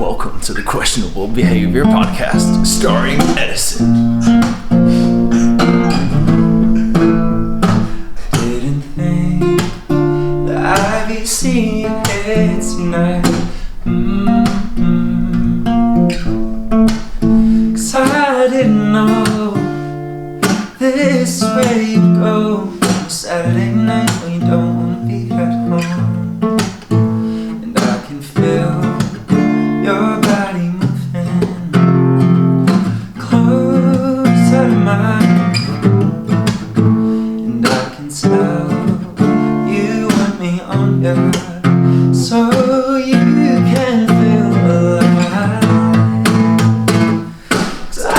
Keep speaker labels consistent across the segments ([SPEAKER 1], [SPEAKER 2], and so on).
[SPEAKER 1] welcome to the Questionable Behavior Podcast, starring Edison. Didn't think that I'd be seeing it tonight. Cause I didn't know this way you go on a Saturday night when you don't wanna be at home. And I can feel your body moving closer to mine. And I can tell you want me on your so you can feel alive. 'Cause I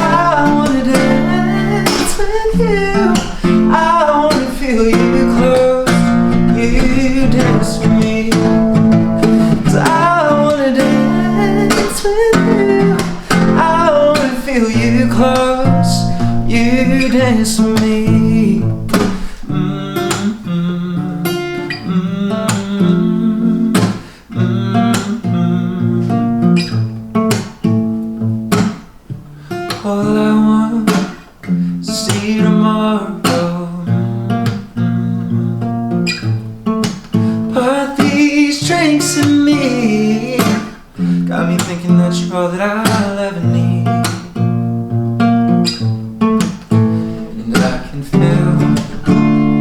[SPEAKER 1] wanna dance with you, I wanna feel you close, you dance with me. 'Cause I wanna dance with you, I wanna feel you close, you dance with me. All I want is to see you tomorrow. But these drinks in me got me thinking that you're all that I'll ever need. And I can feel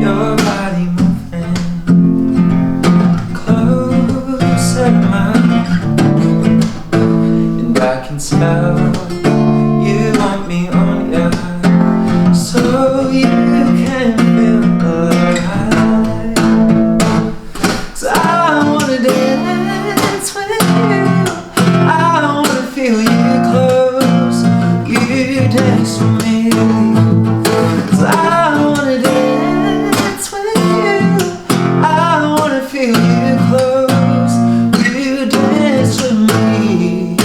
[SPEAKER 1] your body moving closer to mine. And I can tell you want me on your so you can feel alive. 'Cause I wanna dance with you, I wanna feel you close, you dance with me. 'Cause I wanna dance with you, I wanna feel you close, you dance with me.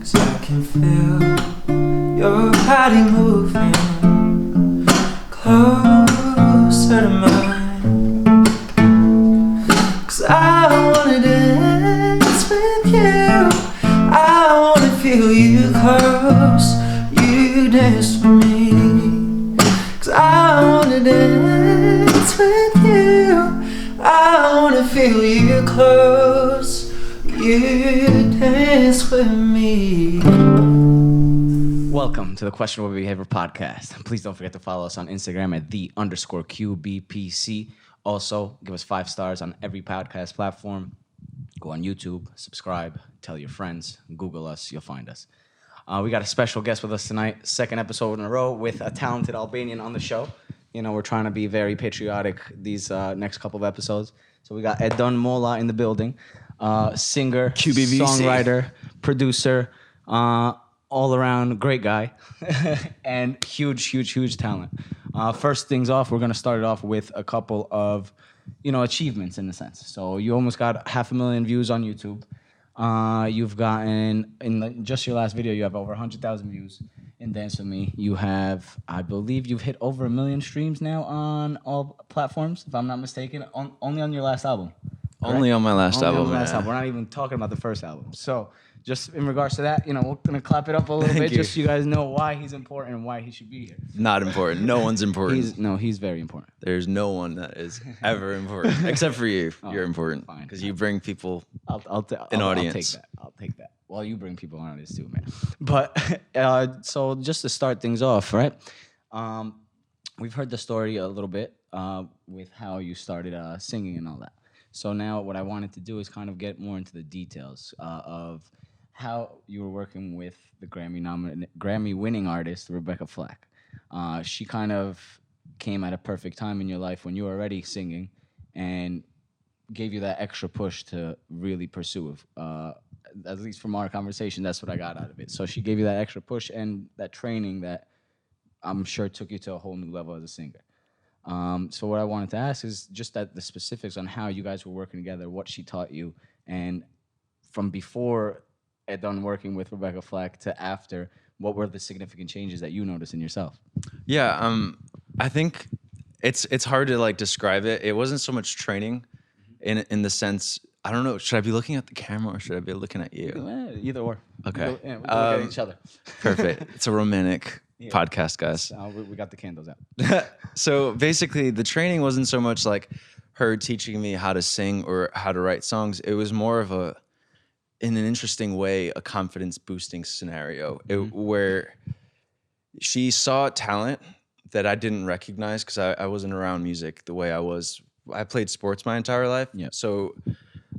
[SPEAKER 1] Cause I can feel your body moving closer to mine. 'Cause I wanna dance with you, I wanna feel you close, you dance with me. 'Cause I wanna dance with you, I wanna feel you close, you dance with me.
[SPEAKER 2] Welcome to the Questionable Behavior Podcast. Please don't forget to follow us on Instagram at _QBPC. Also, give us 5 stars on every podcast platform. Go on YouTube, subscribe, tell your friends, Google us, you'll find us. We got a special guest with us tonight, second episode in a row with a talented Albanian on the show. You know, we're trying to be very patriotic these next couple of episodes. So we got Edon Molla in the building, singer,
[SPEAKER 1] QBBC.
[SPEAKER 2] songwriter, producer, all around great guy, and huge talent. First things off, we're gonna start it off with a couple of, achievements in a sense. So you almost got 500,000 views on YouTube. You've gotten, just your last video, you have over 100,000 views in Dance With Me. You have, I believe you've hit over 1 million streams now on all platforms, if I'm not mistaken, only on your last album.
[SPEAKER 3] Only on my last album.
[SPEAKER 2] We're not even talking about the first album. So just in regards to that, we're going to clap it up a little bit just so you guys know why he's important and why he should be here.
[SPEAKER 3] Not important. No one's important.
[SPEAKER 2] He's very important.
[SPEAKER 3] There's no one that is ever important except for you. You're important because you bring people an audience.
[SPEAKER 2] I'll take that. Well, you bring people on this too, man. But so just to start things off, right? We've heard the story a little bit with how you started singing and all that. So now what I wanted to do is kind of get more into the details of how you were working with the Grammy-winning artist, Roberta Flack. She kind of came at a perfect time in your life when you were already singing and gave you that extra push to really pursue it. At least from our conversation, that's what I got out of it. So she gave you that extra push and that training that I'm sure took you to a whole new level as a singer. So what I wanted to ask is just that the specifics on how you guys were working together, what she taught you, and from before Edon working with Roberta Flack to after, what were the significant changes that you noticed in yourself?
[SPEAKER 3] Yeah, I think it's hard to like describe it. It wasn't so much training in the sense, I don't know, should I be looking at the camera or should I be looking at you?
[SPEAKER 2] Either or.
[SPEAKER 3] Okay.
[SPEAKER 2] We can look at each other.
[SPEAKER 3] Perfect. It's a romantic podcast, guys.
[SPEAKER 2] We got the candles out.
[SPEAKER 3] So basically, the training wasn't so much like her teaching me how to sing or how to write songs. It was more of in an interesting way, a confidence boosting scenario where she saw talent that I didn't recognize because I wasn't around music the way I was. I played sports my entire life.
[SPEAKER 2] Yeah.
[SPEAKER 3] So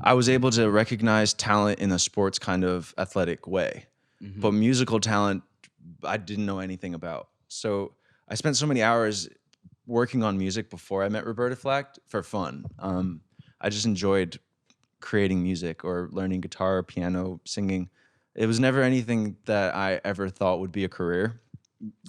[SPEAKER 3] I was able to recognize talent in a sports kind of athletic way. But musical talent, I didn't know anything about. So I spent so many hours working on music before I met Roberta Flack for fun. I just enjoyed creating music or learning guitar, piano, singing. It was never anything that I ever thought would be a career.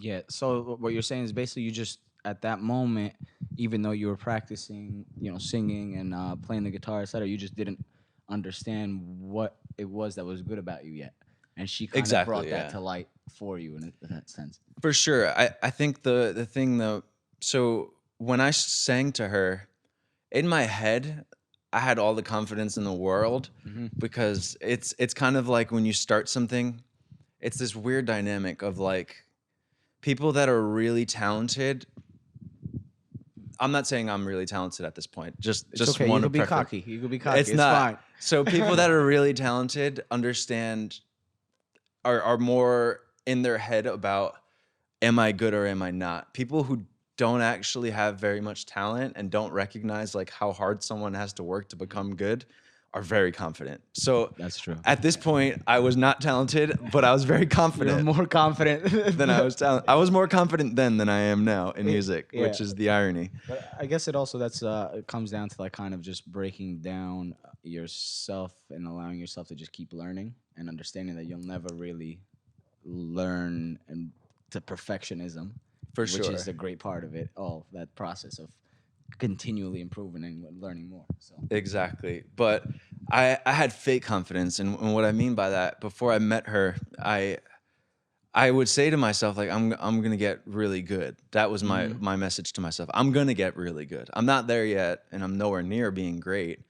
[SPEAKER 2] Yeah. So what you're saying is basically you just at that moment, even though you were practicing, singing and playing the guitar, etc., you just didn't understand what it was that was good about you yet, and she kind of brought that to light for you in that sense.
[SPEAKER 3] For sure. I think the thing though. So when I sang to her, in my head, I had all the confidence in the world because it's kind of like when you start something, it's this weird dynamic of like people that are really talented. I'm not saying I'm really talented at this point. Just
[SPEAKER 2] okay.
[SPEAKER 3] one.
[SPEAKER 2] You could be cocky. You could be cocky. It's
[SPEAKER 3] not.
[SPEAKER 2] fine.
[SPEAKER 3] So people that are really talented are more in their head about am I good or am I not? People who don't actually have very much talent and don't recognize like how hard someone has to work to become good are very confident. So
[SPEAKER 2] that's true.
[SPEAKER 3] At this point, I was not talented, but I was very confident.
[SPEAKER 2] You're more confident
[SPEAKER 3] than I was talented. I was more confident then than I am now in music, which is the irony.
[SPEAKER 2] But I guess it also it comes down to like kind of just breaking down yourself and allowing yourself to just keep learning and understanding that you'll never really learn and to perfectionism.
[SPEAKER 3] For sure.
[SPEAKER 2] Which is a great part of it, all that process of continually improving and learning more. So
[SPEAKER 3] exactly. But I had fake confidence. And what I mean by that, before I met her, I would say to myself, like, I'm going to get really good. That was my message to myself. I'm going to get really good. I'm not there yet, and I'm nowhere near being great,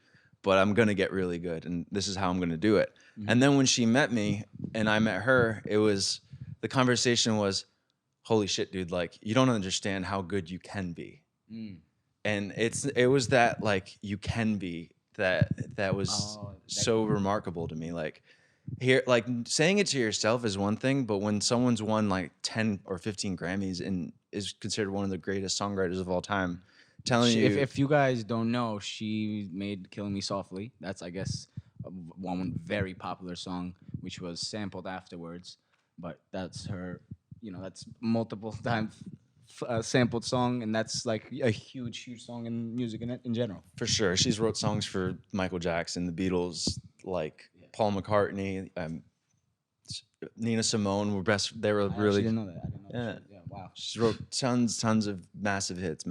[SPEAKER 3] but I'm going to get really good. And this is how I'm going to do it. And then when she met me and I met her, the conversation was, holy shit, dude, like, you don't understand how good you can be. And it was that, like, you can be that was so remarkable to me. Like, here, like, saying it to yourself is one thing, but when someone's won like 10 or 15 Grammys and is considered one of the greatest songwriters of all time, telling you.
[SPEAKER 2] If you guys don't know, she made Killing Me Softly. That's, I guess, one very popular song, which was sampled afterwards. But that's her, that's multiple times sampled song, and that's like a huge song in music in general.
[SPEAKER 3] For sure. She's wrote songs for Michael Jackson, the Beatles, like Paul McCartney, Nina Simone were best. They were really.
[SPEAKER 2] I didn't know that. I didn't know that. Yeah, wow.
[SPEAKER 3] She wrote tons of massive hits.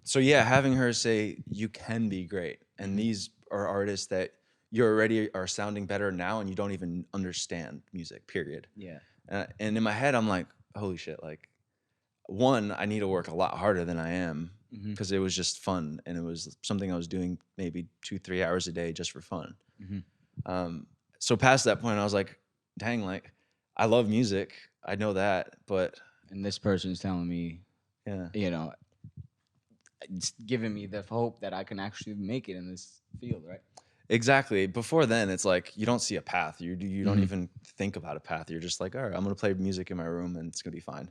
[SPEAKER 3] So yeah, having her say you can be great, and these are artists that you already are sounding better now, and you don't even understand music. Period.
[SPEAKER 2] Yeah.
[SPEAKER 3] And in my head, I'm like, holy shit! Like, one, I need to work a lot harder than I am because it was just fun, and it was something I was doing maybe 2-3 hours a day just for fun. So past that point, I was like, dang, like, I love music. I know that, but...
[SPEAKER 2] And this person's telling me, it's giving me the hope that I can actually make it in this field, right?
[SPEAKER 3] Exactly. Before then, it's like, you don't see a path. You don't even think about a path. You're just like, all right, I'm going to play music in my room, and it's going to be fine.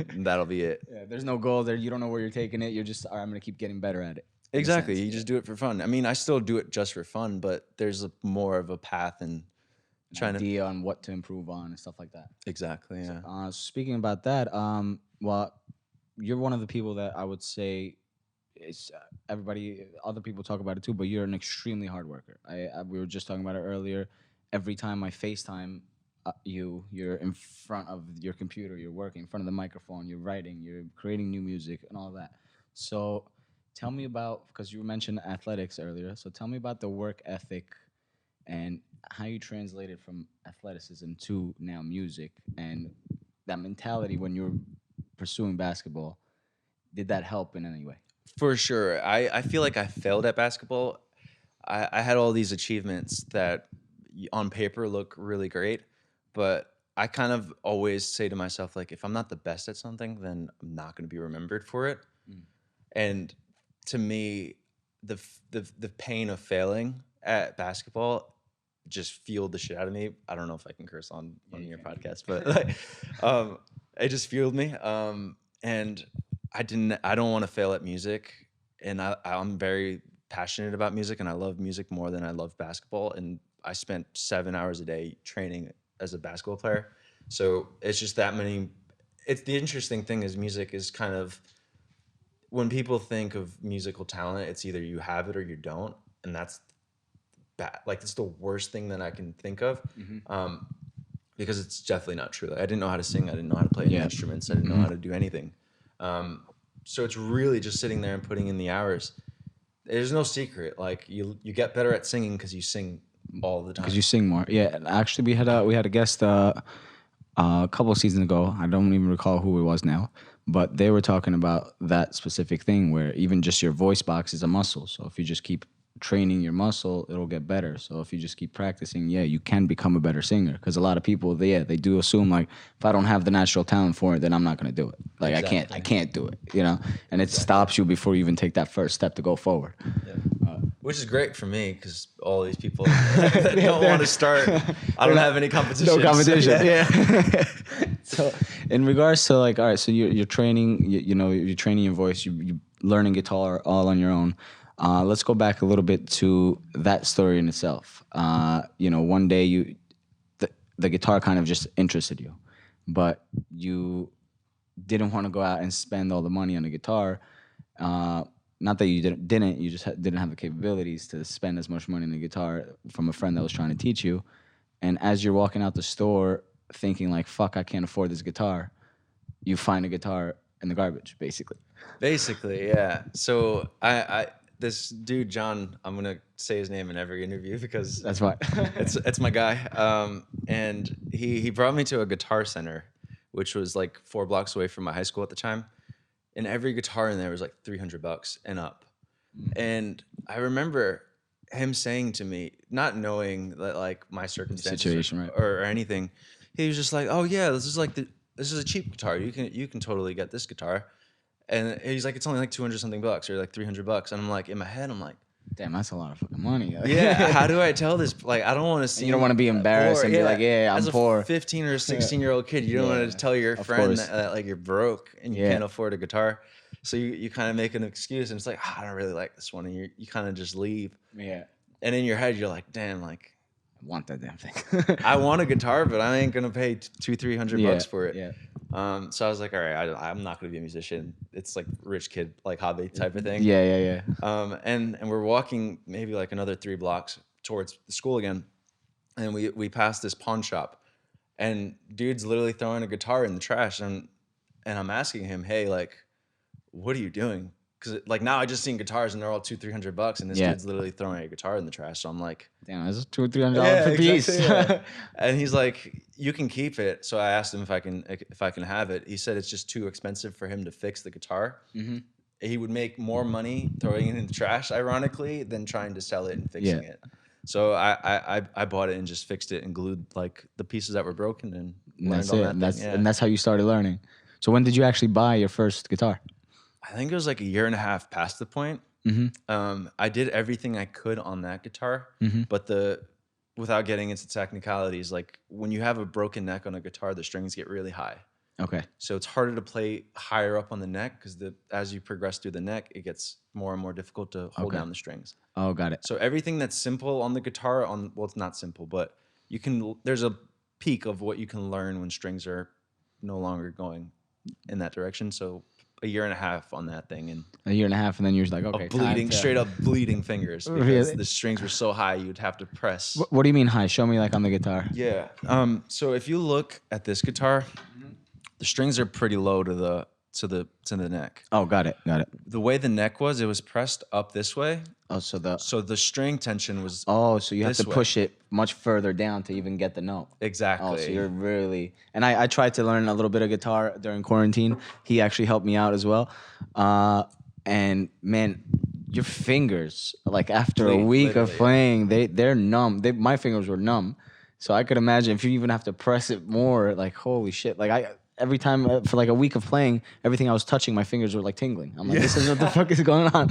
[SPEAKER 3] And that'll be it.
[SPEAKER 2] Yeah, there's no goal there. You don't know where you're taking it. You're just, all right, I'm going to keep getting better at it.
[SPEAKER 3] Exactly. You just do it for fun. I mean, I still do it just for fun, but there's more of a path and trying to
[SPEAKER 2] idea on what to improve on and stuff like that.
[SPEAKER 3] Exactly. Yeah.
[SPEAKER 2] So, speaking about that, well, you're one of the people that I would say it's other people talk about it too, but you're an extremely hard worker. We were just talking about it earlier. Every time I FaceTime you're in front of your computer, you're working in front of the microphone, you're writing, you're creating new music and all that. So tell me about, because you mentioned athletics earlier, so tell me about the work ethic and how you translated from athleticism to now music and that mentality when you're pursuing basketball, did that help in any way?
[SPEAKER 3] For sure. I feel like I failed at basketball. I had all these achievements that on paper look really great, but I kind of always say to myself, like, if I'm not the best at something, then I'm not going to be remembered for it. And to me, the pain of failing at basketball just fueled the shit out of me. I don't know if I can curse on your podcast, but like, it just fueled me. And I don't want to fail at music. And I'm very passionate about music, and I love music more than I love basketball. And I spent 7 hours a day training as a basketball player. So it's just that many. It's the interesting thing is music is kind of, when people think of musical talent, it's either you have it or you don't. And that's bad. Like, it's the worst thing that I can think of. Because it's definitely not true. Like, I didn't know how to sing. I didn't know how to play any instruments. I didn't know how to do anything. So it's really just sitting there and putting in the hours. There's no secret. Like, you get better at singing because you sing all the time.
[SPEAKER 2] Because you sing more. Yeah, actually, we had a guest a couple of seasons ago. I don't even recall who it was now, but they were talking about that specific thing where even just your voice box is a muscle. So if you just keep training your muscle, it'll get better. So if you just keep practicing, you can become a better singer. Because a lot of people, they do assume, like, if I don't have the natural talent for it, then I'm not gonna do it. Like,
[SPEAKER 3] Exactly.
[SPEAKER 2] I can't do it. And it stops you before you even take that first step to go forward.
[SPEAKER 3] Which is great for me because all these people that don't want to start, I don't have any competition.
[SPEAKER 2] No competition.
[SPEAKER 3] So, yeah.
[SPEAKER 2] So in regards to, like, all right, so you're training, you're training your voice, you learning guitar all on your own. Let's go back a little bit to that story in itself. One day the guitar kind of just interested you, but you didn't want to go out and spend all the money on the guitar. Not that you didn't, you just didn't have the capabilities to spend as much money on the guitar from a friend that was trying to teach you. And as you're walking out the store thinking, like, fuck, I can't afford this guitar, you find a guitar in the garbage, basically.
[SPEAKER 3] Basically, yeah. So I this dude John, I'm gonna say his name in every interview because
[SPEAKER 2] That's why.
[SPEAKER 3] it's my guy. And he brought me to a guitar center, which was like 4 blocks away from my high school at the time. And every guitar in there was like $300 and up. And I remember him saying to me, not knowing that, like, my circumstances
[SPEAKER 2] situation, right?
[SPEAKER 3] or anything, he was just like, "Oh yeah, this is a cheap guitar. You can totally get this guitar." And he's like, "It's only like 200 something bucks or like $300." And I'm like, in my head, I'm like,
[SPEAKER 2] Damn, that's a lot of fucking money.
[SPEAKER 3] yeah, how do I tell this? Like, I don't want to see.
[SPEAKER 2] You don't want to be embarrassed and be like, I'm poor.
[SPEAKER 3] As a 15 or 16-year-old kid, you don't want to tell your friend that like you're broke and you can't afford a guitar. So you kind of make an excuse, and it's like, I don't really like this one, and you kind of just leave.
[SPEAKER 2] Yeah.
[SPEAKER 3] And in your head, you're like, damn, like,
[SPEAKER 2] I want that damn thing.
[SPEAKER 3] I want a guitar, but I ain't gonna pay $200-300 for it.
[SPEAKER 2] Yeah.
[SPEAKER 3] So I was like, all right, I'm not gonna be a musician. It's like rich kid like hobby type of thing.
[SPEAKER 2] Yeah.
[SPEAKER 3] And we're walking maybe like another 3 blocks towards the school again, and we passed this pawn shop, and dude's literally throwing a guitar in the trash, and I'm asking him, hey, like, what are you doing? Because, like, now I just seen guitars and they're all $200-300, and this dude's literally throwing a guitar in the trash. So I'm like,
[SPEAKER 2] damn, that's $200-300 per piece.
[SPEAKER 3] Exactly, and he's like, you can keep it. So I asked him if I can have it. He said it's just too expensive for him to fix the guitar. Mm-hmm. He would make more money throwing it in the trash, ironically, than trying to sell it and fixing it. So I bought it and just fixed it and glued like the pieces that were broken and
[SPEAKER 2] that's
[SPEAKER 3] learned
[SPEAKER 2] it.
[SPEAKER 3] on that thing.
[SPEAKER 2] And that's how you started learning. So when did you actually buy your first guitar?
[SPEAKER 3] I think it was like a year and a half past the point. Mm-hmm. I did everything I could on that guitar, but without getting into technicalities, like when you have a broken neck on a guitar, the strings get really high.
[SPEAKER 2] Okay.
[SPEAKER 3] So it's harder to play higher up on the neck because as you progress through the neck, it gets more and more difficult to hold down the strings.
[SPEAKER 2] Oh, got it.
[SPEAKER 3] So everything that's simple on the guitar, well, it's not simple, but there's a peak of what you can learn when strings are no longer going in that direction. So a year and a half on that thing, and
[SPEAKER 2] a year and a half, and then you're just like, okay,
[SPEAKER 3] straight up bleeding fingers because the strings were so high you'd have to press.
[SPEAKER 2] What do you mean high? Show me, like, on the guitar.
[SPEAKER 3] Yeah. So if you look at this guitar, the strings are pretty low to to the neck.
[SPEAKER 2] Oh, got it.
[SPEAKER 3] The way the neck was, it was pressed up this way.
[SPEAKER 2] Oh, so
[SPEAKER 3] the string tension was.
[SPEAKER 2] Oh, so you have
[SPEAKER 3] this
[SPEAKER 2] to
[SPEAKER 3] way.
[SPEAKER 2] push it much further down to even get the note.
[SPEAKER 3] Exactly.
[SPEAKER 2] Oh, so you're really... And I tried to learn a little bit of guitar during quarantine. He actually helped me out as well. And man, your fingers, like after a week of playing, they're numb. My fingers were numb. So I could imagine if you even have to press it more, like holy shit. Like every time for like a week of playing, everything I was touching, my fingers were like tingling. I'm like, this is what the fuck is going on.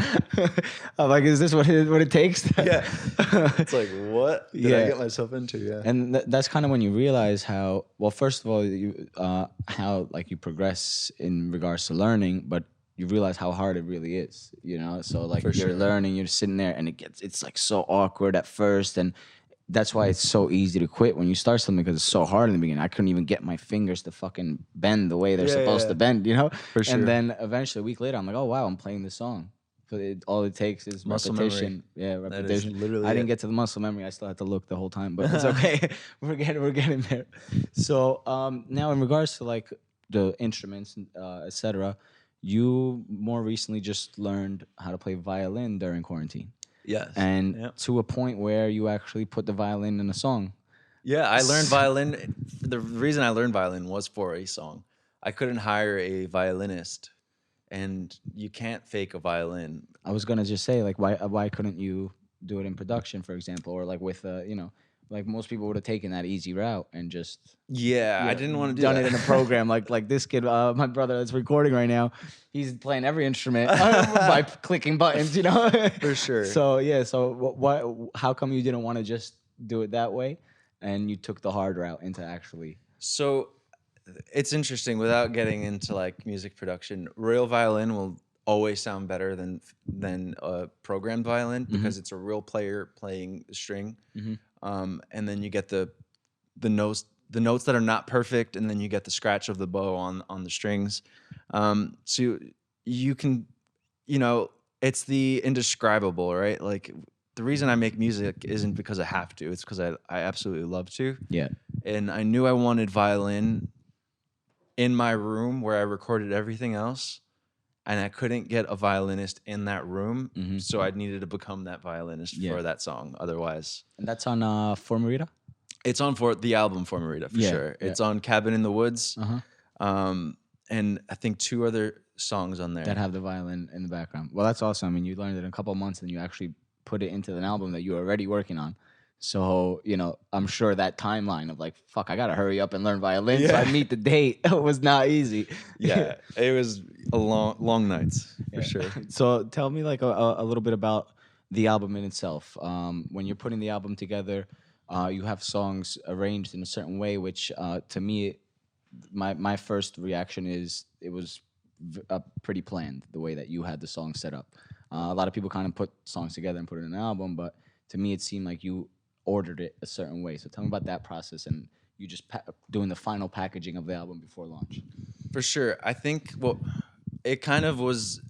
[SPEAKER 2] I'm like, is this what it takes?
[SPEAKER 3] Yeah. It's like, what did I get myself into? Yeah.
[SPEAKER 2] And that's kind of when you realize how, well, first of all, how like you progress in regards to learning, but you realize how hard it really is, you know? So like you're learning, you're sitting there and it's like so awkward at first. And that's why it's so easy to quit when you start something, because it's so hard in the beginning. I couldn't even get my fingers to fucking bend the way they're supposed to bend, you know?
[SPEAKER 3] For sure.
[SPEAKER 2] And then eventually a week later, I'm like, oh, wow, I'm playing this song. All it takes is
[SPEAKER 3] muscle
[SPEAKER 2] repetition.
[SPEAKER 3] Memory.
[SPEAKER 2] Yeah, repetition.
[SPEAKER 3] That is literally
[SPEAKER 2] I didn't get to the muscle memory. I still had to look the whole time, but it's okay. We're getting there. So now in regards to like the instruments, etc., you more recently just learned how to play violin during quarantine.
[SPEAKER 3] Yes.
[SPEAKER 2] And to a point where you actually put the violin in a song.
[SPEAKER 3] Yeah, I learned violin. The reason I learned violin was for a song. I couldn't hire a violinist, and you can't fake a violin.
[SPEAKER 2] I was gonna just say, like, why couldn't you do it in production, for example, or like with like most people would have taken that easy route and just
[SPEAKER 3] I didn't want to do
[SPEAKER 2] done
[SPEAKER 3] that.
[SPEAKER 2] it in a program like this kid, my brother that's recording right now. He's playing every instrument by clicking buttons, you know.
[SPEAKER 3] For sure.
[SPEAKER 2] So yeah, so how come you didn't want to just do it that way, and you took the hard route into actually?
[SPEAKER 3] So it's interesting. Without getting into like music production, real violin will always sound better than a programmed violin because it's a real player playing the string. And then you get the notes that are not perfect, and then you get the scratch of the bow on the strings. So you can, it's the indescribable, right? Like the reason I make music isn't because I have to; it's because I absolutely love to.
[SPEAKER 2] Yeah.
[SPEAKER 3] And I knew I wanted violin in my room where I recorded everything else, and I couldn't get a violinist in that room, so I needed to become that violinist for that song. Otherwise,
[SPEAKER 2] and that's on Formarita?
[SPEAKER 3] It's on for the album Formarita for sure. It's on Cabin in the Woods, and I think 2 other songs on there
[SPEAKER 2] that have the violin in the background. Well, that's awesome. I mean, you learned it in a couple of months, and you actually put it into an album that you were already working on. So, I'm sure that timeline of like, fuck, I got to hurry up and learn violin so I meet the date was not easy.
[SPEAKER 3] Yeah, it was a long nights for sure.
[SPEAKER 2] So tell me like a little bit about the album in itself. When you're putting the album together, you have songs arranged in a certain way, which to me, my first reaction is it was pretty planned, the way that you had the song set up. A lot of people kind of put songs together and put it in an album, but to me, it seemed like you ordered it a certain way. So tell me about that process and you just doing the final packaging of the album before launch.
[SPEAKER 3] For sure. I think, it kind of was,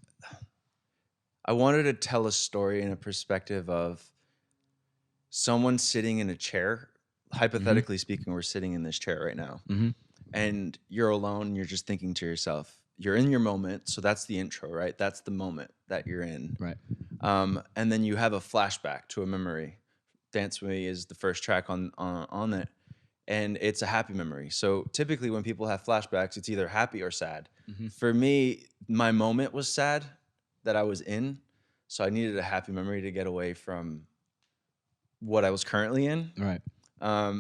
[SPEAKER 3] I wanted to tell a story in a perspective of someone sitting in a chair. Hypothetically speaking, we're sitting in this chair right now. And you're alone, and you're just thinking to yourself, you're in your moment. So that's the intro, right? That's the moment that you're in.
[SPEAKER 2] Right.
[SPEAKER 3] And then you have a flashback to a memory. Dance With Me is the first track on it, and it's a happy memory. So typically when people have flashbacks, it's either happy or sad. For me, my moment was sad that I was in, so I needed a happy memory to get away from what I was currently in.
[SPEAKER 2] Right.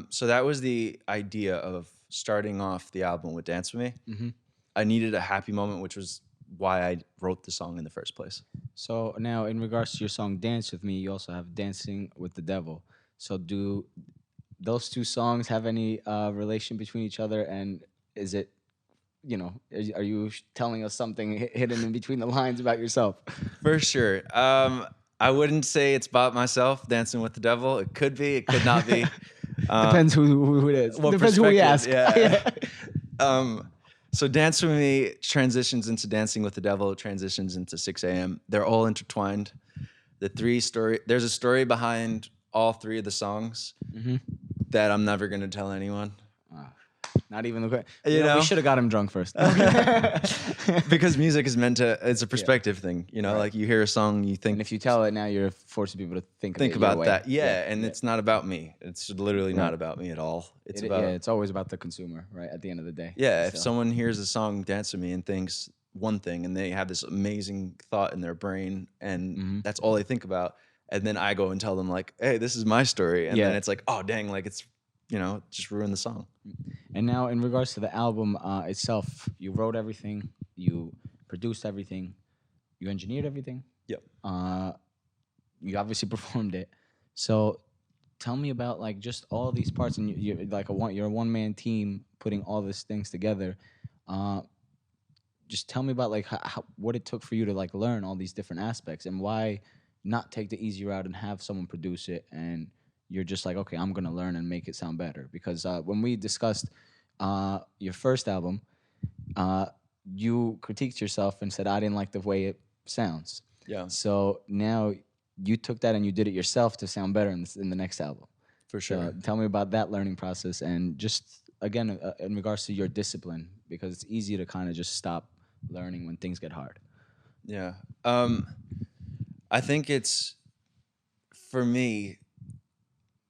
[SPEAKER 3] So that was the idea of starting off the album with Dance With Me. I needed a happy moment, which was why I wrote the song in the first place.
[SPEAKER 2] So now in regards to your song Dance With Me, you also have Dancing with the Devil. So do those 2 songs have any relation between each other? And is it, are you telling us something hidden in between the lines about yourself?
[SPEAKER 3] For sure. I wouldn't say it's about myself, Dancing with the Devil. It could be, it could not be.
[SPEAKER 2] Depends who it is. Depends who we ask.
[SPEAKER 3] Yeah. So Dance With Me transitions into Dancing with the Devil, transitions into 6 a.m. They're all intertwined. There's a story behind all 3 of the songs that I'm never going to tell anyone.
[SPEAKER 2] Not even the
[SPEAKER 3] You know?
[SPEAKER 2] we should have got him drunk first.
[SPEAKER 3] Because music is meant to, it's a perspective thing, you know, like you hear a song, you think,
[SPEAKER 2] And if you tell it now, you're forcing people to think of it your
[SPEAKER 3] about
[SPEAKER 2] way.
[SPEAKER 3] that. Yeah. And it's not about me. It's literally not about me at all. It's about,
[SPEAKER 2] it's always about the consumer, right? At the end of the day.
[SPEAKER 3] yeah. If
[SPEAKER 2] So,
[SPEAKER 3] someone hears a song Dance With Me and thinks one thing and they have this amazing thought in their brain and that's all they think about. And then I go and tell them like, hey, this is my story. And then it's like, oh, dang, like it's, you know, just ruined the song.
[SPEAKER 2] And now in regards to the album itself, you wrote everything, you produced everything, you engineered everything.
[SPEAKER 3] Yep.
[SPEAKER 2] You obviously performed it. So tell me about like just all these parts, and you're like you're a one-man team putting all these things together. Just tell me about like what it took for you to like learn all these different aspects, and why not take the easy route and have someone produce it, and you're just like, okay, I'm gonna learn and make it sound better. Because when we discussed your first album, you critiqued yourself and said I didn't like the way it sounds.
[SPEAKER 3] Yeah.
[SPEAKER 2] So now you took that and you did it yourself to sound better in the next album.
[SPEAKER 3] For sure.
[SPEAKER 2] So tell me about that learning process, and just again in regards to your discipline, because it's easy to kind of just stop learning when things get hard.
[SPEAKER 3] Yeah. I think it's, for me,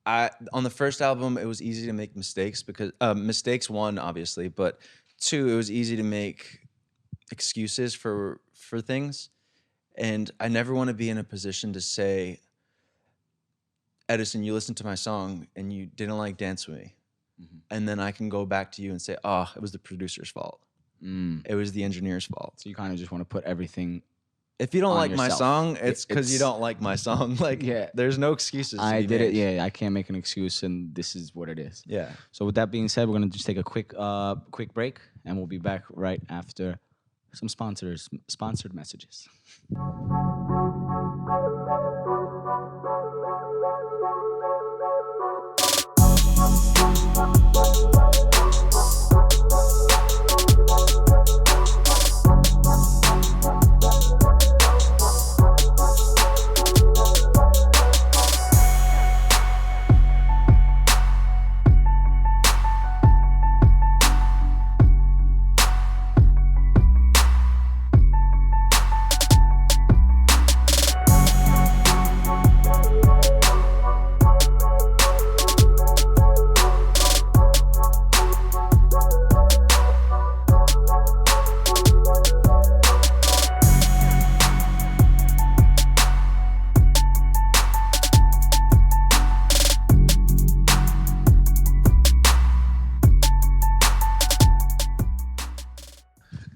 [SPEAKER 3] on the first album, it was easy to make mistakes because mistakes, one, obviously, but two, it was easy to make excuses for things. And I never want to be in a position to say, Edison, you listened to my song and you didn't like Dance With Me. And then I can go back to you and say, oh, it was the producer's fault. It was the engineer's fault.
[SPEAKER 2] So you kind of just want to put everything.
[SPEAKER 3] If you don't like my
[SPEAKER 2] yourself.
[SPEAKER 3] song, it's because you don't like my song. Like, there's no excuses.
[SPEAKER 2] I did it. Yeah, I can't make an excuse, and this is what it is.
[SPEAKER 3] Yeah.
[SPEAKER 2] So with that being said, we're gonna just take a quick break, and we'll be back right after some sponsored messages.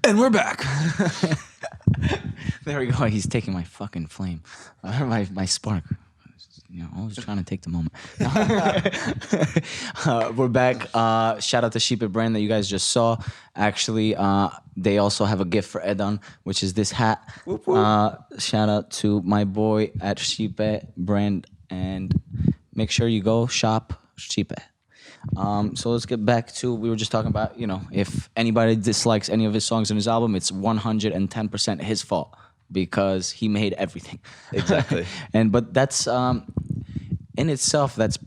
[SPEAKER 3] And we're back.
[SPEAKER 2] There we go. He's taking my fucking flame, my spark. You know, always trying to take the moment. We're back. Shout out to Sheep It brand that you guys just saw. Actually, they also have a gift for Edon, which is this hat.
[SPEAKER 3] Whoop, whoop.
[SPEAKER 2] Shout out to my boy at Sheep It brand, and make sure you go shop Sheep It. So let's get back to, we were just talking about, you know, if anybody dislikes any of his songs in his album, it's 110% his fault because he made everything.
[SPEAKER 3] Exactly.
[SPEAKER 2] But that's, in itself, that's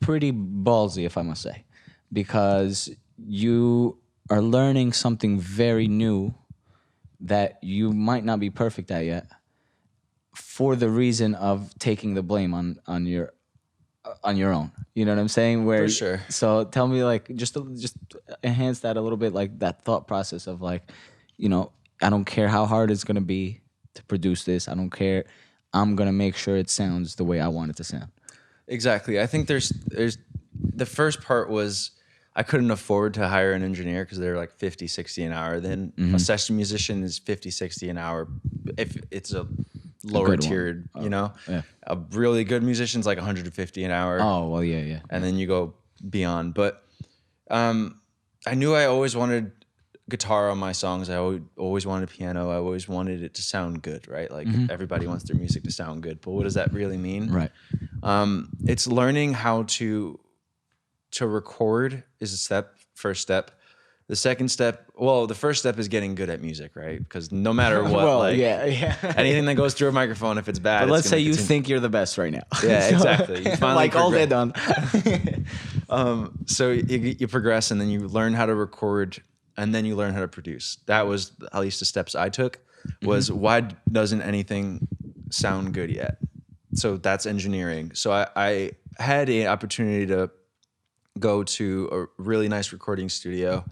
[SPEAKER 2] pretty ballsy, if I must say, because you are learning something very new that you might not be perfect at yet, for the reason of taking the blame on your own. You know what I'm saying?
[SPEAKER 3] For sure.
[SPEAKER 2] So tell me, like, just enhance that a little bit, like that thought process of like, you know, I don't care how hard it's gonna be to produce this. I don't care. I'm gonna make sure it sounds the way I want it to sound.
[SPEAKER 3] Exactly. I think there's the first part was I couldn't afford to hire an engineer because they're like 50, 60 an hour. Then a session musician is 50, 60 an hour if it's a lower tiered, you know?
[SPEAKER 2] Yeah.
[SPEAKER 3] A really good musician's like 150 an hour.
[SPEAKER 2] Oh, well, yeah.
[SPEAKER 3] And then you go beyond. But I knew I always wanted guitar on my songs. I always wanted piano. I always wanted it to sound good, right? Like everybody wants their music to sound good. But what does that really mean?
[SPEAKER 2] Right.
[SPEAKER 3] It's learning how to record is first step. The second step, well, the first step is getting good at music, right? Because no matter what,
[SPEAKER 2] Well,
[SPEAKER 3] like
[SPEAKER 2] yeah.
[SPEAKER 3] anything that goes through a microphone, if it's bad,
[SPEAKER 2] But let's
[SPEAKER 3] it's
[SPEAKER 2] say
[SPEAKER 3] gonna
[SPEAKER 2] you
[SPEAKER 3] continue.
[SPEAKER 2] think you're the best right now.
[SPEAKER 3] Yeah, exactly. You finally
[SPEAKER 2] Like all day
[SPEAKER 3] progress.
[SPEAKER 2] done.
[SPEAKER 3] So you progress, and then you learn how to record, and then you learn how to produce. That was at least the steps I took. Was why doesn't anything sound good yet? So that's engineering. So I had an opportunity to go to a really nice recording studio,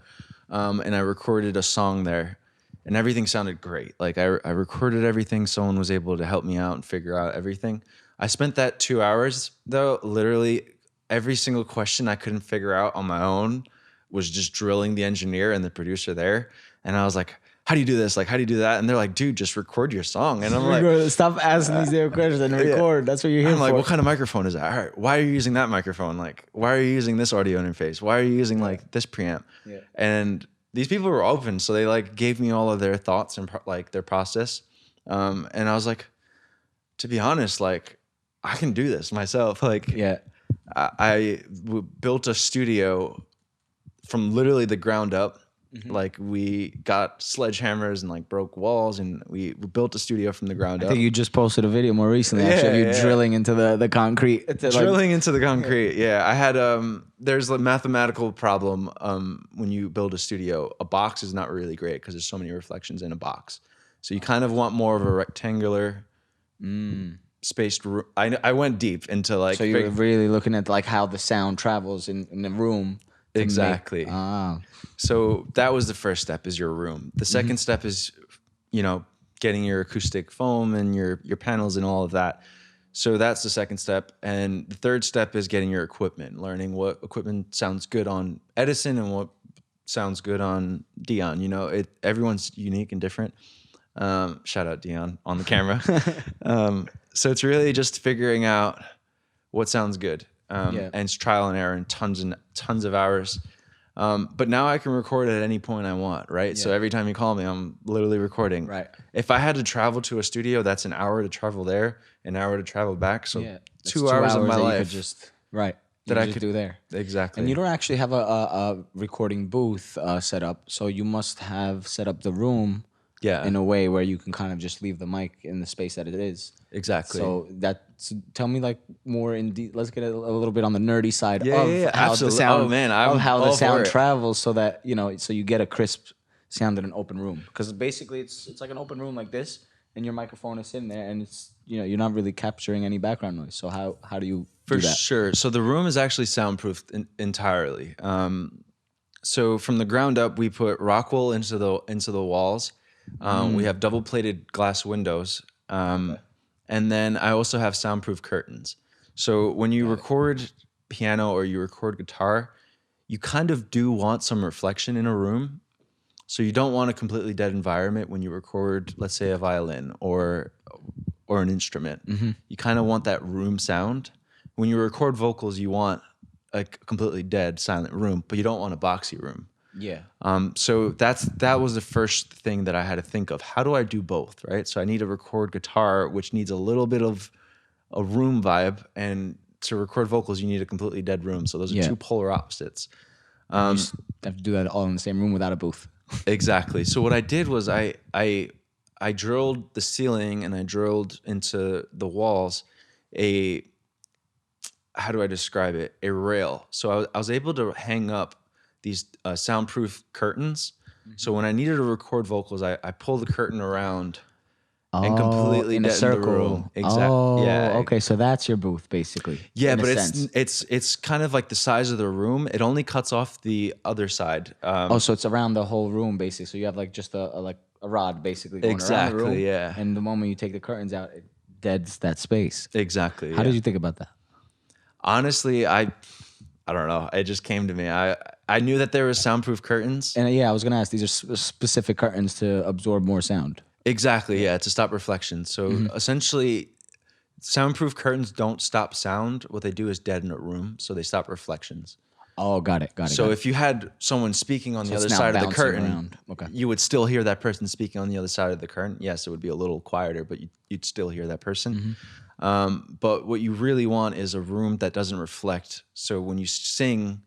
[SPEAKER 3] and I recorded a song there, and everything sounded great. Like I recorded everything. Someone was able to help me out and figure out everything. I spent that 2 hours though, literally every single question I couldn't figure out on my own was just drilling the engineer and the producer there. And I was like, how do you do this? Like, how do you do that? And they're like, dude, just record your song. And I'm like,
[SPEAKER 2] stop asking these damn questions and record. That's what you're here
[SPEAKER 3] I'm
[SPEAKER 2] for.
[SPEAKER 3] like, what kind of microphone is that? All right, why are you using that microphone? Like, why are you using this audio interface? Why are you using like this preamp?
[SPEAKER 2] Yeah.
[SPEAKER 3] And these people were open, so they like gave me all of their thoughts and like their process. And I was like, to be honest, like I can do this myself. Like,
[SPEAKER 2] yeah.
[SPEAKER 3] I built a studio from literally the ground up. Like we got sledgehammers and like broke walls, and we built a studio from the ground
[SPEAKER 2] I
[SPEAKER 3] up.
[SPEAKER 2] think you just posted a video more recently, actually, of you drilling into the concrete.
[SPEAKER 3] Drilling into the concrete. Yeah. I had there's a mathematical problem when you build a studio. A box is not really great because there's so many reflections in a box. So you kind of want more of a rectangular spaced room. I went deep into like.
[SPEAKER 2] So you're really looking at like how the sound travels in the room.
[SPEAKER 3] Exactly. So that was the first step, is your room. The second step is, getting your acoustic foam and your panels and all of that. So that's the second step. And the third step is getting your equipment, learning what equipment sounds good on Edison and what sounds good on Dion. Everyone's unique and different. Shout out Dion on the camera. So it's really just figuring out what sounds good. And it's trial and error and tons of hours. But now I can record at any point I want, right? Yeah. So every time you call me, I'm literally recording.
[SPEAKER 2] Right.
[SPEAKER 3] If I had to travel to a studio, that's an hour to travel there, an hour to travel back. So 2 hours of my life.
[SPEAKER 2] You could do there.
[SPEAKER 3] Exactly.
[SPEAKER 2] And you don't actually have a recording booth set up, so you must have set up the room in a way where you can kind of just leave the mic in the space that it is.
[SPEAKER 3] Exactly.
[SPEAKER 2] So tell me like more let's get a little bit on the nerdy side of how
[SPEAKER 3] absolutely.
[SPEAKER 2] the sound, how the sound
[SPEAKER 3] it.
[SPEAKER 2] travels, so that so you get a crisp sound in an open room. Because basically it's like an open room like this, and your microphone is sitting there, and it's you're not really capturing any background noise. So how do you do that? For
[SPEAKER 3] sure. So the room is actually soundproofed entirely. So from the ground up, we put rock wool into the walls. We have double plated glass windows. And then I also have soundproof curtains. So when you record piano or you record guitar, you kind of do want some reflection in a room. So you don't want a completely dead environment when you record, let's say, a violin or an instrument. You kind of want that room sound. When you record vocals, you want a completely dead, silent room, but you don't want a boxy room.
[SPEAKER 2] Yeah.
[SPEAKER 3] So that was the first thing that I had to think of. How do I do both, right? So I need to record guitar, which needs a little bit of a room vibe, and to record vocals, you need a completely dead room. So those are two polar opposites.
[SPEAKER 2] You just have to do that all in the same room without a booth.
[SPEAKER 3] Exactly. So what I did was I drilled the ceiling and I drilled into the walls how do I describe it? A rail. So I was able to hang up these soundproof curtains. So when I needed to record vocals, I pull the curtain around and completely
[SPEAKER 2] in a
[SPEAKER 3] deaden the
[SPEAKER 2] circle.
[SPEAKER 3] room. Exactly.
[SPEAKER 2] Oh,
[SPEAKER 3] yeah.
[SPEAKER 2] Okay, so that's your booth basically.
[SPEAKER 3] Yeah, but it's kind of like the size of the room. It only cuts off the other side.
[SPEAKER 2] So it's around the whole room basically. So you have like just a rod basically going around the room.
[SPEAKER 3] Yeah.
[SPEAKER 2] And the moment you take the curtains out, it deads that space.
[SPEAKER 3] Exactly.
[SPEAKER 2] How did you think about that?
[SPEAKER 3] Honestly, I don't know. It just came to me. I knew that there was soundproof curtains.
[SPEAKER 2] And I was going to ask, these are specific curtains to absorb more sound.
[SPEAKER 3] Exactly, yeah, to stop reflection. So essentially, soundproof curtains don't stop sound. What they do is deaden a room, so they stop reflections.
[SPEAKER 2] Oh, got it.
[SPEAKER 3] So if you had someone speaking on the other side of the curtain, you would still hear that person speaking on the other side of the curtain. Yes, it would be a little quieter, but you'd still hear that person. But what you really want is a room that doesn't reflect. So when you sing,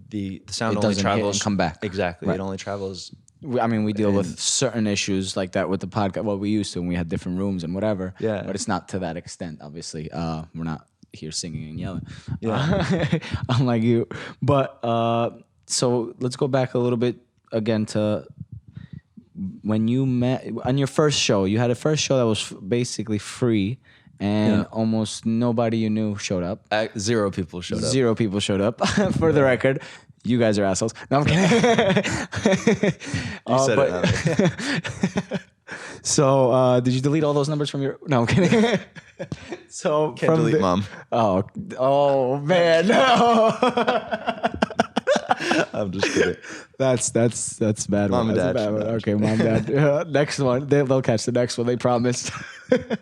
[SPEAKER 3] the sound only travels.
[SPEAKER 2] Hit and come back.
[SPEAKER 3] Exactly.
[SPEAKER 2] Right.
[SPEAKER 3] It only travels.
[SPEAKER 2] I mean, we deal with certain issues like that with the podcast. Well, we used to, and we had different rooms and whatever.
[SPEAKER 3] Yeah.
[SPEAKER 2] But it's not to that extent, obviously. We're not here singing and yelling.
[SPEAKER 3] Yeah.
[SPEAKER 2] Unlike you. But so let's go back a little bit again to when you met on your first show. You had a first show that was basically free, and almost nobody you knew showed up.
[SPEAKER 3] 0 people showed up.
[SPEAKER 2] 0 people showed up. For the record, you guys are assholes. No, I'm kidding.
[SPEAKER 3] You said it.
[SPEAKER 2] So, did you delete all those numbers from your? No, I'm kidding. So
[SPEAKER 3] Can't delete
[SPEAKER 2] the,
[SPEAKER 3] mom.
[SPEAKER 2] Oh man, no.
[SPEAKER 3] I'm just kidding.
[SPEAKER 2] That's bad.
[SPEAKER 3] Mom and
[SPEAKER 2] That's a
[SPEAKER 3] dad
[SPEAKER 2] bad one.
[SPEAKER 3] should know.
[SPEAKER 2] Okay, mom, dad. Next one, they'll catch the next one. They promised.
[SPEAKER 3] I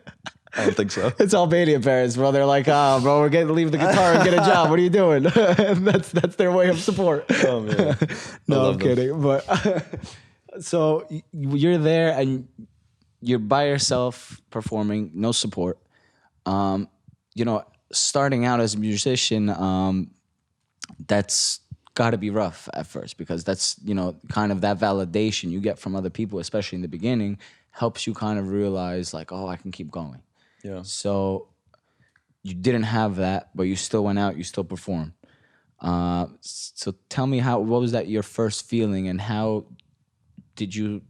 [SPEAKER 3] don't think so.
[SPEAKER 2] It's Albanian parents, bro. They're like, bro, we're getting to leave the guitar and get a job. What are you doing? That's their way of support.
[SPEAKER 3] Oh man.
[SPEAKER 2] No, I'm kidding. But so you're there and you're by yourself performing, no support. You know, starting out as a musician, that's got to be rough at first, because that's, you know, kind of that validation you get from other people, especially in the beginning, helps you kind of realize like, oh, I can keep going.
[SPEAKER 3] Yeah.
[SPEAKER 2] So you didn't have that, but you still went out, you still performed. So tell me what was that your first feeling, and how did you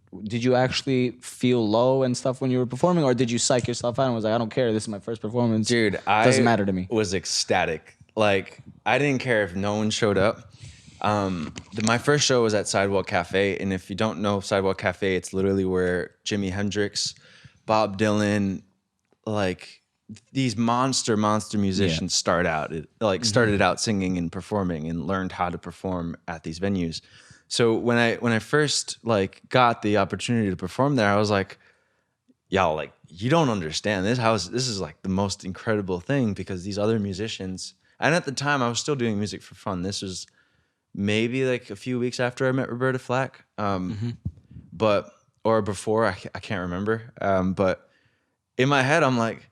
[SPEAKER 2] actually feel low and stuff when you were performing, or did you psych yourself out and was like, I don't care, this is my first performance.
[SPEAKER 3] Dude,
[SPEAKER 2] doesn't matter to me.
[SPEAKER 3] Was ecstatic. Like, I didn't care if no one showed up. My first show was at Sidewalk Cafe, and if you don't know Sidewalk Cafe, it's literally where Jimi Hendrix, Bob Dylan, like these monster musicians started out singing and performing and learned how to perform at these venues. So when I first like got the opportunity to perform there, I was like, y'all, like, you don't understand this is like the most incredible thing, because these other musicians, and at the time I was still doing music for fun. This was maybe like a few weeks after I met Roberta Flack, or before, I can't remember. But in my head, I'm like,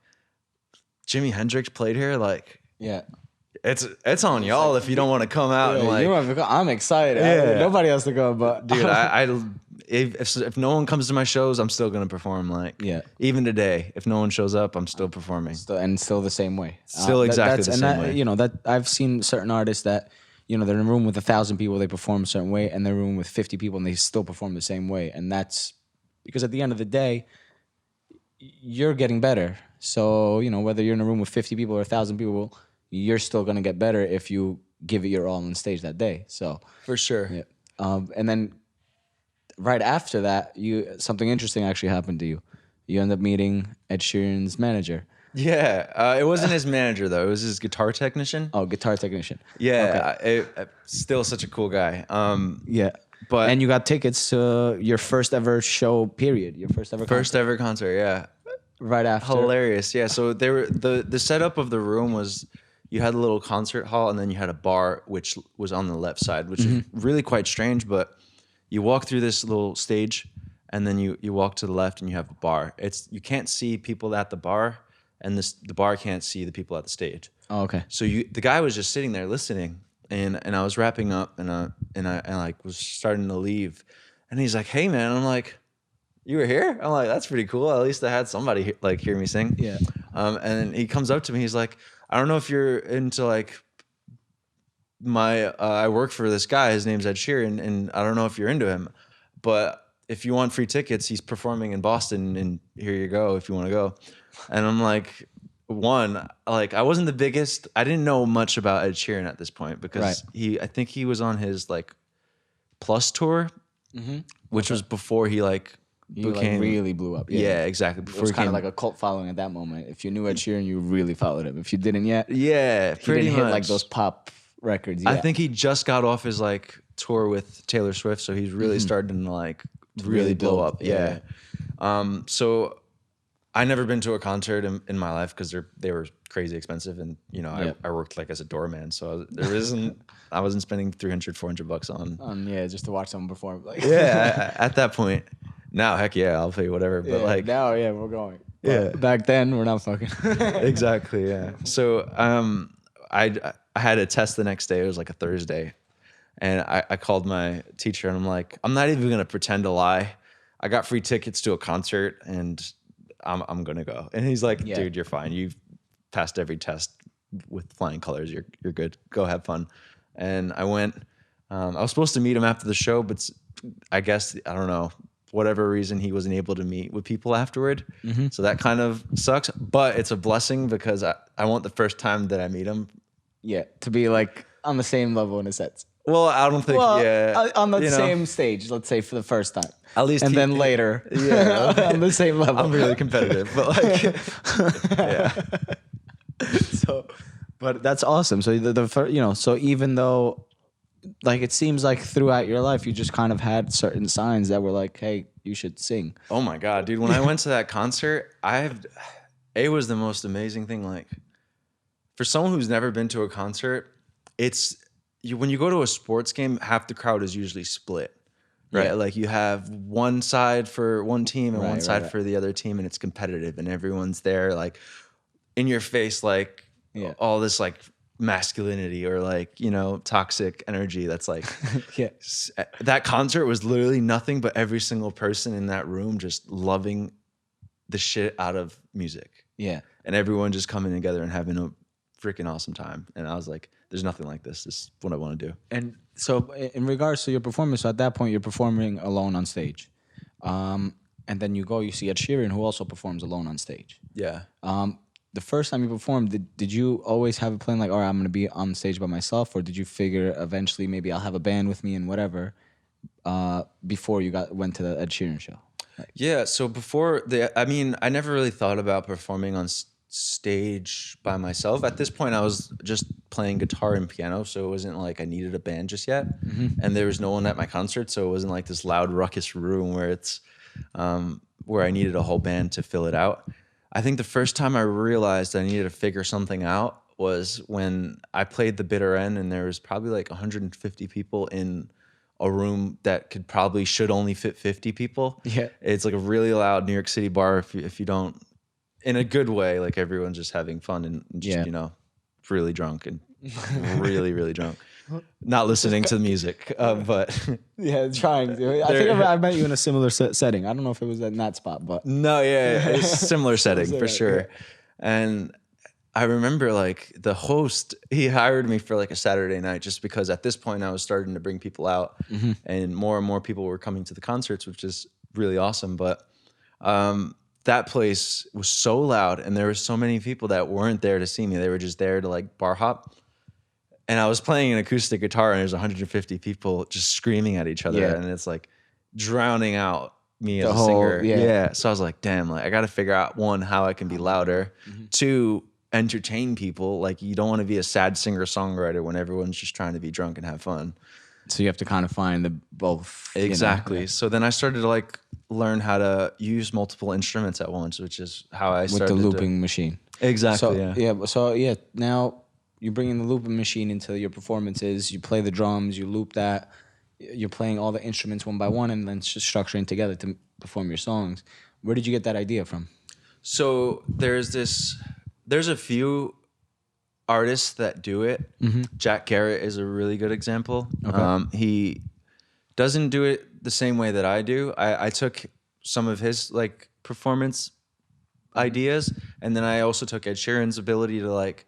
[SPEAKER 3] Jimi Hendrix played here, like,
[SPEAKER 2] Yeah.
[SPEAKER 3] it's on y'all if you don't want to come out and like.
[SPEAKER 2] I'm excited.
[SPEAKER 3] Yeah.
[SPEAKER 2] Nobody else to go, but
[SPEAKER 3] Dude, if no one comes to my shows, I'm still gonna perform. Like,
[SPEAKER 2] Yeah.
[SPEAKER 3] even today, if no one shows up, I'm still performing.
[SPEAKER 2] still the same way.
[SPEAKER 3] Still exactly the same way.
[SPEAKER 2] You know, that I've seen certain artists that, you know, they're in a room with 1,000 people, they perform a certain way, and they're in a room with 50 people and they still perform the same way. And that's because at the end of the day, you're getting better. So, you know, whether you're in a room with 50 people or 1,000 people, you're still gonna get better if you give it your all on stage that day. So
[SPEAKER 3] For sure.
[SPEAKER 2] yeah. And then right after that, something interesting actually happened to you. You end up meeting Ed Sheeran's manager.
[SPEAKER 3] Yeah. It wasn't his manager though. It was his guitar technician.
[SPEAKER 2] Oh, guitar technician.
[SPEAKER 3] Yeah. Still such a cool guy.
[SPEAKER 2] Yeah.
[SPEAKER 3] But
[SPEAKER 2] And you got tickets to your first ever show, period. Your first ever
[SPEAKER 3] first
[SPEAKER 2] concert.
[SPEAKER 3] ever concert. Yeah.
[SPEAKER 2] Right after.
[SPEAKER 3] Hilarious. Yeah. So the setup of the room was, you had a little concert hall and then you had a bar, which was on the left side, which is really quite strange. But you walk through this little stage and then you walk to the left and you have a bar. You can't see people at the bar, and the bar can't see the people at the stage.
[SPEAKER 2] Oh, okay.
[SPEAKER 3] So the guy was just sitting there listening, and I was wrapping up and I like was starting to leave, and he's like, "Hey man," I'm like, "You were here?" I'm like, "That's pretty cool. At least I had somebody like hear me sing."
[SPEAKER 2] Yeah.
[SPEAKER 3] And then he comes up to me. He's like, "I don't know if you're into like I work for this guy. His name's Ed Sheeran, and I don't know if you're into him, but if you want free tickets, he's performing in Boston, and here you go if you want to go." And I'm like, I wasn't the biggest. I didn't know much about Ed Sheeran at this point, because I think he was on his like Plus tour, which was before he became
[SPEAKER 2] really blew up.
[SPEAKER 3] Yeah, exactly.
[SPEAKER 2] It
[SPEAKER 3] Before
[SPEAKER 2] was
[SPEAKER 3] he
[SPEAKER 2] kind
[SPEAKER 3] came,
[SPEAKER 2] of like a cult following at that moment. If you knew Ed Sheeran, you really followed him. If you didn't yet,
[SPEAKER 3] yeah,
[SPEAKER 2] he
[SPEAKER 3] pretty
[SPEAKER 2] didn't
[SPEAKER 3] much.
[SPEAKER 2] hit like those pop records yet.
[SPEAKER 3] I think he just got off his like tour with Taylor Swift, so he's really starting to like really blow up. Yeah. So I never been to a concert in my life, because they were crazy expensive, and you know I worked like as a doorman, so I wasn't spending $300-$400 on
[SPEAKER 2] just to watch someone perform. Like,
[SPEAKER 3] at that point. Now, heck yeah, I'll pay whatever. But like
[SPEAKER 2] now, we're going.
[SPEAKER 3] Yeah.
[SPEAKER 2] But back then, we're not fucking.
[SPEAKER 3] Exactly, yeah. So I had a test the next day. It was like a Thursday, and I called my teacher and I'm like, I'm not even gonna pretend to lie. I got free tickets to a concert and I'm gonna go. And he's like, dude, you're fine. You've passed every test with flying colors. You're good. Go have fun. And I went. I was supposed to meet him after the show, but I guess I don't know, whatever reason, he wasn't able to meet with people afterward. So that kind of sucks. But it's a blessing because I want the first time that I meet him.
[SPEAKER 2] Yeah, to be like on the same level in a sense.
[SPEAKER 3] Well, I don't think.
[SPEAKER 2] On the
[SPEAKER 3] you know,
[SPEAKER 2] same stage, let's say for the first time.
[SPEAKER 3] At least,
[SPEAKER 2] and then later, on the same level.
[SPEAKER 3] I'm really competitive, but like, yeah.
[SPEAKER 2] So, but that's awesome. So the first, so even though, like, it seems like throughout your life you just kind of had certain signs that were like, hey, you should sing.
[SPEAKER 3] Oh my god, dude! When I went to that concert, it was the most amazing thing. Like, for someone who's never been to a concert, when you go to a sports game, half the crowd is usually split. Right, like you have one side for one team and one side for the other team, and it's competitive, and everyone's there, like in your face, like all this like masculinity or like toxic energy. That's like that concert was literally nothing but every single person in that room just loving the shit out of music. Yeah, and everyone just coming together and having a freaking awesome time. And I was like, there's nothing like this. This is what I want to do.
[SPEAKER 2] And so in regards to your performance, so at that point you're performing alone on stage. And then you see Ed Sheeran, who also performs alone on stage. Yeah. The first time you performed, did you always have a plan like, all right, I'm going to be on stage by myself? Or did you figure eventually maybe I'll have a band with me and whatever before you went to the Ed Sheeran show?
[SPEAKER 3] Yeah, so I never really thought about performing on stage by myself. At this point, I was just playing guitar and piano, so it wasn't like I needed a band just yet. And there was no one at my concert, so it wasn't like this loud, ruckus room where it's where I needed a whole band to fill it out. I think the first time I realized I needed to figure something out was when I played the bitter end, and there was probably like 150 people in a room that should only fit 50 people. Yeah, it's like a really loud New York City bar. If you don't, in a good way, like everyone's just having fun and just, really drunk and really, really drunk. Not listening to the music, but
[SPEAKER 2] trying to. I think I met you in a similar setting. I don't know if it was in that spot, but
[SPEAKER 3] no, it's a similar setting for sure. Yeah. And I remember like the host, he hired me for like a Saturday night just because at this point I was starting to bring people out, and more people were coming to the concerts, which is really awesome. But that place was so loud, and there were so many people that weren't there to see me. They were just there to like bar hop. And I was playing an acoustic guitar, and there's 150 people just screaming at each other, and it's like drowning out me as a singer. Yeah. So I was like, damn, like I got to figure out, one, how I can be louder. Two, entertain people. Like, you don't want to be a sad singer-songwriter when everyone's just trying to be drunk and have fun.
[SPEAKER 2] So you have to kind of find the both.
[SPEAKER 3] Exactly. So then I started to like learn how to use multiple instruments at once, which is how I started
[SPEAKER 2] with the looping machine.
[SPEAKER 3] Exactly.
[SPEAKER 2] So now you bring in the looping machine into your performances. You play the drums, you loop that. You're playing all the instruments one by one, and then just structuring together to perform your songs. Where did you get that idea from?
[SPEAKER 3] So there's a few artists that do it. Jack Garrett is a really good example. Okay. He doesn't do it the same way that I do. I took some of his like performance ideas, and then I also took Ed Sheeran's ability to like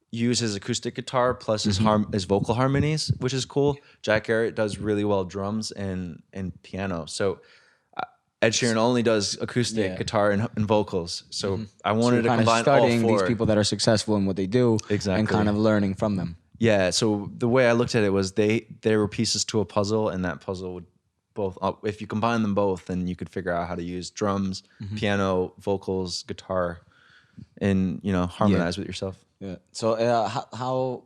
[SPEAKER 3] use his acoustic guitar plus his vocal harmonies, which is cool. Jack Garrett does really well drums and piano. So Ed Sheeran only does acoustic guitar and vocals. So I wanted to combine all four.
[SPEAKER 2] These people that are successful in what they do, and kind of learning from them.
[SPEAKER 3] Yeah. So the way I looked at it was they were pieces to a puzzle, and that puzzle would both, if you combine them both, then you could figure out how to use drums, piano, vocals, guitar, and harmonize with yourself.
[SPEAKER 2] Yeah. So how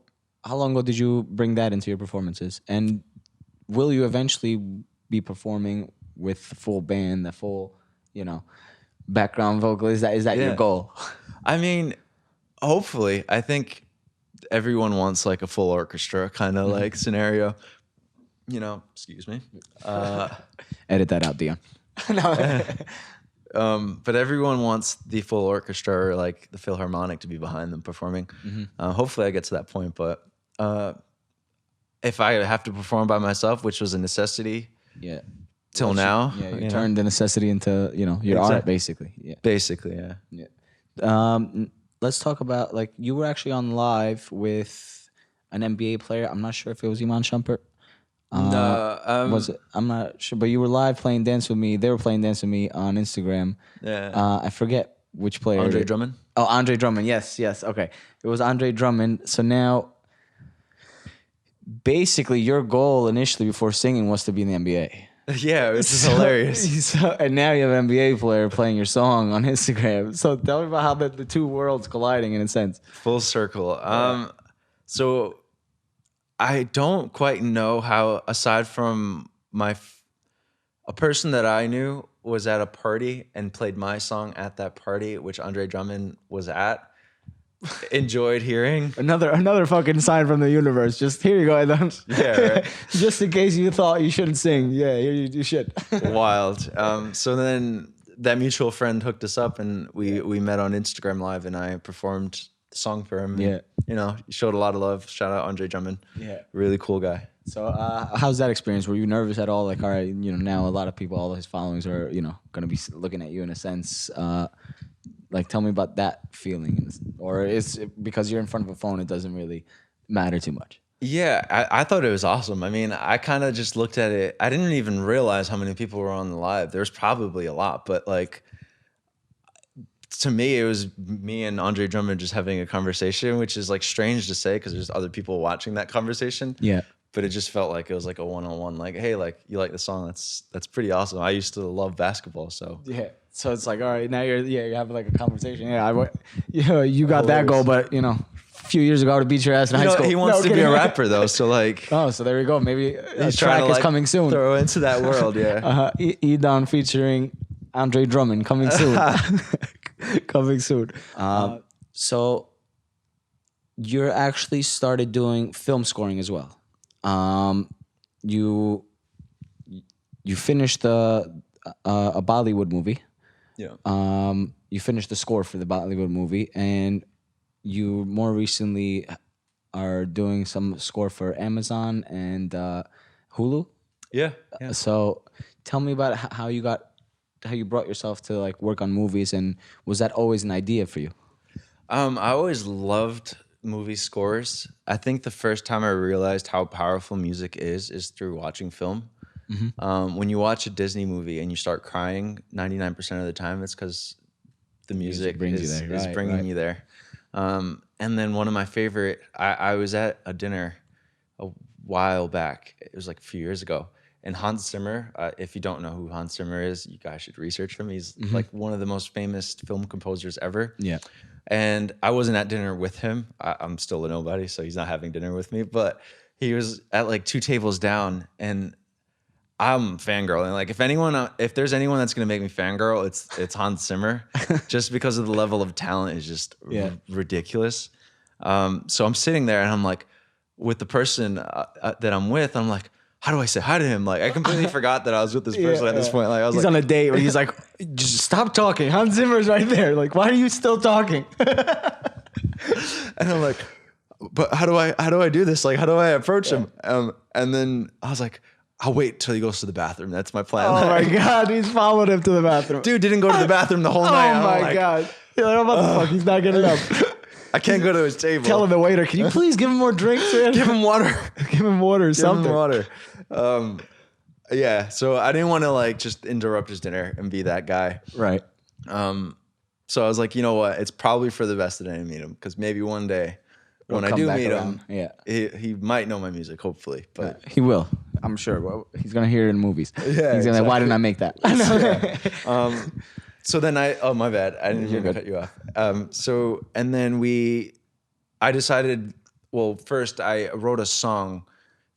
[SPEAKER 2] long ago did you bring that into your performances? And will you eventually be performing with the full band, the full, background vocal? Is that your goal?
[SPEAKER 3] I mean, hopefully. I think everyone wants like a full orchestra kind of like scenario. Excuse me.
[SPEAKER 2] Edit that out, Dion.
[SPEAKER 3] But everyone wants the full orchestra or like the Philharmonic to be behind them performing. Hopefully I get to that point, but if I have to perform by myself, which was a necessity till now.
[SPEAKER 2] You turned the necessity into, your art, basically. Yeah.
[SPEAKER 3] Basically, yeah.
[SPEAKER 2] let's talk about, like, you were actually on live with an NBA player. I'm not sure if it was Iman Shumpert.
[SPEAKER 3] No,
[SPEAKER 2] Was it? I'm not sure, but you were live playing Dance With Me. They were playing Dance With Me on Instagram.
[SPEAKER 3] Yeah.
[SPEAKER 2] I forget which player.
[SPEAKER 3] Andre Drummond.
[SPEAKER 2] Oh, Andre Drummond. Yes. Okay. It was Andre Drummond. So now, basically, your goal initially before singing was to be in the NBA.
[SPEAKER 3] Yeah, which is hilarious.
[SPEAKER 2] And now you have an NBA player playing your song on Instagram. So tell me about how the two worlds colliding in a sense.
[SPEAKER 3] Full circle. So I don't quite know how, aside from a person that I knew was at a party and played my song at that party, which Andre Drummond was at, enjoyed hearing.
[SPEAKER 2] Another fucking sign from the universe. Just here you go, Edon.
[SPEAKER 3] Yeah, right.
[SPEAKER 2] Just in case you thought you shouldn't sing. Yeah, here you should.
[SPEAKER 3] Wild. So then that mutual friend hooked us up, and we met on Instagram Live, and I performed the song for him.
[SPEAKER 2] Yeah.
[SPEAKER 3] And, he showed a lot of love. Shout out Andre Drummond.
[SPEAKER 2] Yeah.
[SPEAKER 3] Really cool guy.
[SPEAKER 2] So how's that experience? Were you nervous at all? Like, all right, now a lot of people, all his followings are, going to be looking at you in a sense. Like, tell me about that feeling. Or is it because you're in front of a phone, it doesn't really matter too much?
[SPEAKER 3] Yeah, I thought it was awesome. I mean, I kind of just looked at it. I didn't even realize how many people were on the live. There's probably a lot, but like, to me, it was me and Andre Drummond just having a conversation, which is like strange to say because there's other people watching that conversation.
[SPEAKER 2] Yeah.
[SPEAKER 3] But it just felt like it was like a one-on-one. Like, hey, like, you like the song? That's pretty awesome. I used to love basketball, so
[SPEAKER 2] Yeah. So it's like, all right, now you're having like a conversation. Yeah, you got that goal, but a few years ago I would have beat your ass in high school.
[SPEAKER 3] He wants to be a rapper though, so like,
[SPEAKER 2] oh, so there we go. Maybe a
[SPEAKER 3] he's
[SPEAKER 2] track
[SPEAKER 3] trying to,
[SPEAKER 2] is
[SPEAKER 3] like,
[SPEAKER 2] coming soon.
[SPEAKER 3] Throw into that world, yeah.
[SPEAKER 2] Edon featuring Andre Drummond coming soon. Coming soon. So you're actually started doing film scoring as well. You finished a Bollywood movie.
[SPEAKER 3] Yeah.
[SPEAKER 2] You finished the score for the Bollywood movie, and you more recently are doing some score for Amazon and Hulu.
[SPEAKER 3] Yeah.
[SPEAKER 2] So tell me about how you brought yourself to like work on movies, and was that always an idea for you?
[SPEAKER 3] I always loved movie scores. I think the first time I realized how powerful music is through watching film. Mm-hmm. When you watch a Disney movie and you start crying, 99% of the time it's because the music is bringing you there. And then one of my favorite, I was at a dinner a while back. It was like a few years ago. And Hans Zimmer, if you don't know who Hans Zimmer is, you guys should research him. He's like one of the most famous film composers ever.
[SPEAKER 2] Yeah.
[SPEAKER 3] And I wasn't at dinner with him. I'm still a nobody, so he's not having dinner with me. But he was at like 2 tables down, and I'm fangirling. Like, if there's anyone that's gonna make me fangirl, it's Hans Zimmer, just because of the level of talent is just ridiculous. So I'm sitting there, and I'm like, with the person that I'm with, I'm like, how do I say hi to him? Like, I completely forgot that I was with this person at this point. Like,
[SPEAKER 2] he's on a date where he's like, just stop talking. Hans Zimmer's right there. Like, why are you still talking?
[SPEAKER 3] And I'm like, but how do I do this? Like, how do I approach him? And then I was like, I'll wait till he goes to the bathroom. That's my plan.
[SPEAKER 2] Oh my God, he's followed him to the bathroom.
[SPEAKER 3] Dude didn't go to the bathroom the whole night.
[SPEAKER 2] Oh my God. You're like, what the fuck? He's not getting up.
[SPEAKER 3] I can't go to his table.
[SPEAKER 2] Telling the waiter, can you please give him more drinks, man?
[SPEAKER 3] Give him water.
[SPEAKER 2] Give him water or something.
[SPEAKER 3] Give him water. Yeah, so I didn't want to like just interrupt his dinner and be that guy.
[SPEAKER 2] Right.
[SPEAKER 3] So I was like, you know what? It's probably for the best that I didn't meet him, because maybe one day when I do meet him, he might know my music, hopefully. But
[SPEAKER 2] he will, I'm sure. Well, he's gonna hear it in movies.
[SPEAKER 3] Yeah,
[SPEAKER 2] he's gonna like, why didn't I make that?
[SPEAKER 3] So then oh my bad, I didn't mean to cut you off. So and then I decided. Well, first I wrote a song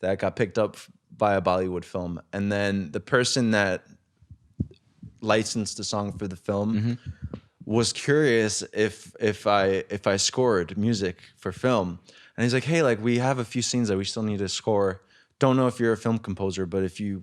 [SPEAKER 3] that got picked up by a Bollywood film, and then the person that licensed the song for the film was curious if I scored music for film, and he's like, hey, like, we have a few scenes that we still need to score. Don't know if you're a film composer, but if you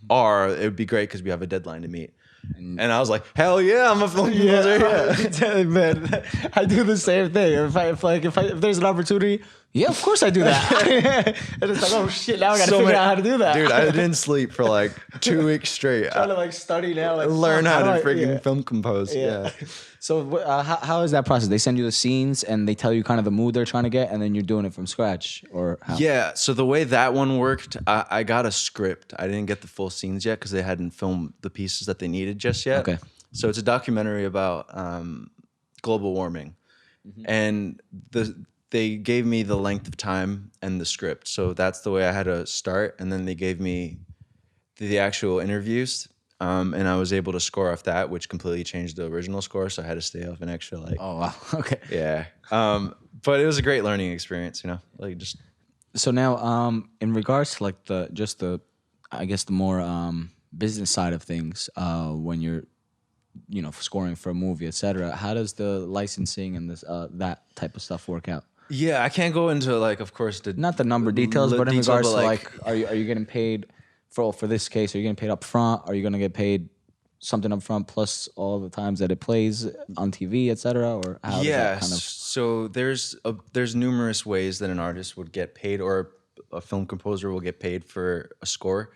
[SPEAKER 3] are, it would be great because we have a deadline to meet. And I was like, hell yeah, I'm a film composer.
[SPEAKER 2] Yeah. Man, I do the same thing. If there's an opportunity, Yeah, of course I do that. And it's like, oh shit, now I gotta figure out how to do that.
[SPEAKER 3] Dude, I didn't sleep for like 2 weeks straight.
[SPEAKER 2] Trying to like study now, like
[SPEAKER 3] Learn how to
[SPEAKER 2] do I-
[SPEAKER 3] freaking film compose. Yeah.
[SPEAKER 2] So how is that process? They send you the scenes and they tell you kind of the mood they're trying to get, and then you're doing it from scratch, or how?
[SPEAKER 3] Yeah. So the way that one worked, I got a script. I didn't get the full scenes yet because they hadn't filmed the pieces that they needed just yet.
[SPEAKER 2] Okay.
[SPEAKER 3] So it's a documentary about global warming, and they gave me the length of time and the script. So that's the way I had to start, and then they gave me the actual interviews. And I was able to score off that, which completely changed the original score. So I had to stay off an extra, like,
[SPEAKER 2] Oh wow. Okay.
[SPEAKER 3] yeah. But it was a great learning experience, you know, like just.
[SPEAKER 2] So now, in regards to like the I guess the more business side of things, when you're, you know, scoring for a movie, etc. How does the licensing and this that type of stuff work out?
[SPEAKER 3] Yeah, I can't go into like, of course, the
[SPEAKER 2] Not the number details, but in
[SPEAKER 3] detail,
[SPEAKER 2] regards
[SPEAKER 3] but,
[SPEAKER 2] to like, are you getting paid for this case? Are you getting paid up front? Are you gonna get paid something up front plus all the times that it plays on TV, etc. Or how does that kind of?
[SPEAKER 3] So there's numerous ways that an artist would get paid, or a film composer will get paid for a score.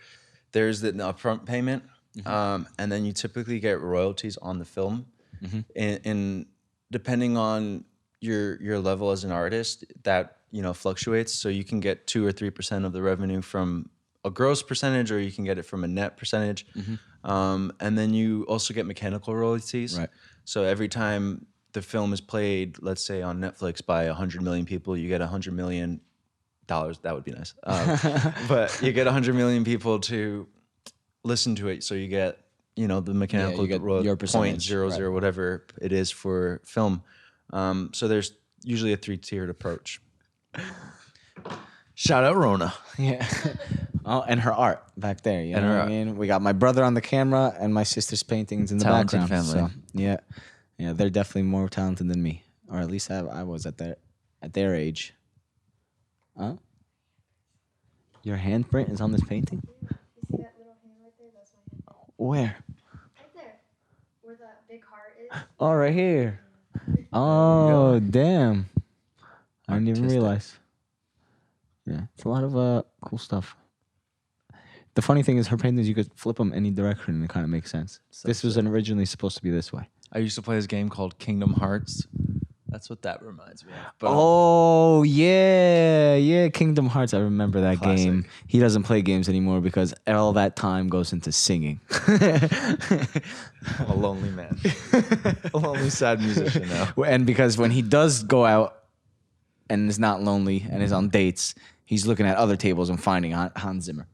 [SPEAKER 3] There's the upfront payment, and then you typically get royalties on the film, and depending on your level as an artist, that, you know, fluctuates. So you can get 2 or 3% of the revenue from a gross percentage, or you can get it from a net percentage. And then you also get mechanical royalties.
[SPEAKER 2] Right.
[SPEAKER 3] So every time the film is played, let's say on Netflix by 100 million people, you get $100 million. That would be nice. But you get 100 million people to listen to it. So you get, you know, the mechanical
[SPEAKER 2] you get your percentage,
[SPEAKER 3] 0.00
[SPEAKER 2] right.
[SPEAKER 3] whatever it is for film. So there's usually a 3-tiered approach. Shout out Rona.
[SPEAKER 2] Yeah. Oh, and her art back there. You
[SPEAKER 3] And
[SPEAKER 2] know
[SPEAKER 3] her
[SPEAKER 2] what I
[SPEAKER 3] art.
[SPEAKER 2] mean? We got my brother on the camera and my sister's paintings in the
[SPEAKER 3] Talented
[SPEAKER 2] background.
[SPEAKER 3] family.
[SPEAKER 2] So yeah, they're definitely more talented than me, or at least I was at their age. Huh? Your handprint is on this painting?
[SPEAKER 4] You see that little hand right there? That's my hand.
[SPEAKER 2] Where?
[SPEAKER 4] Right there. Where the big heart is.
[SPEAKER 2] Oh, right here. Oh, damn. I didn't even
[SPEAKER 3] Artistic.
[SPEAKER 2] realize. Yeah, it's a lot of cool stuff. The funny thing is, her paintings, you could flip them any direction and it kind of makes sense. This was originally supposed to be this way.
[SPEAKER 3] I used to play this game called Kingdom Hearts. That's what that reminds me of. But
[SPEAKER 2] Oh, yeah, Kingdom Hearts. I remember that
[SPEAKER 3] Classic.
[SPEAKER 2] game. He doesn't play games anymore because all that time goes into singing.
[SPEAKER 3] I'm a lonely man. A lonely, sad musician now.
[SPEAKER 2] And because when he does go out and is not lonely and is on dates, he's looking at other tables and finding Hans Zimmer.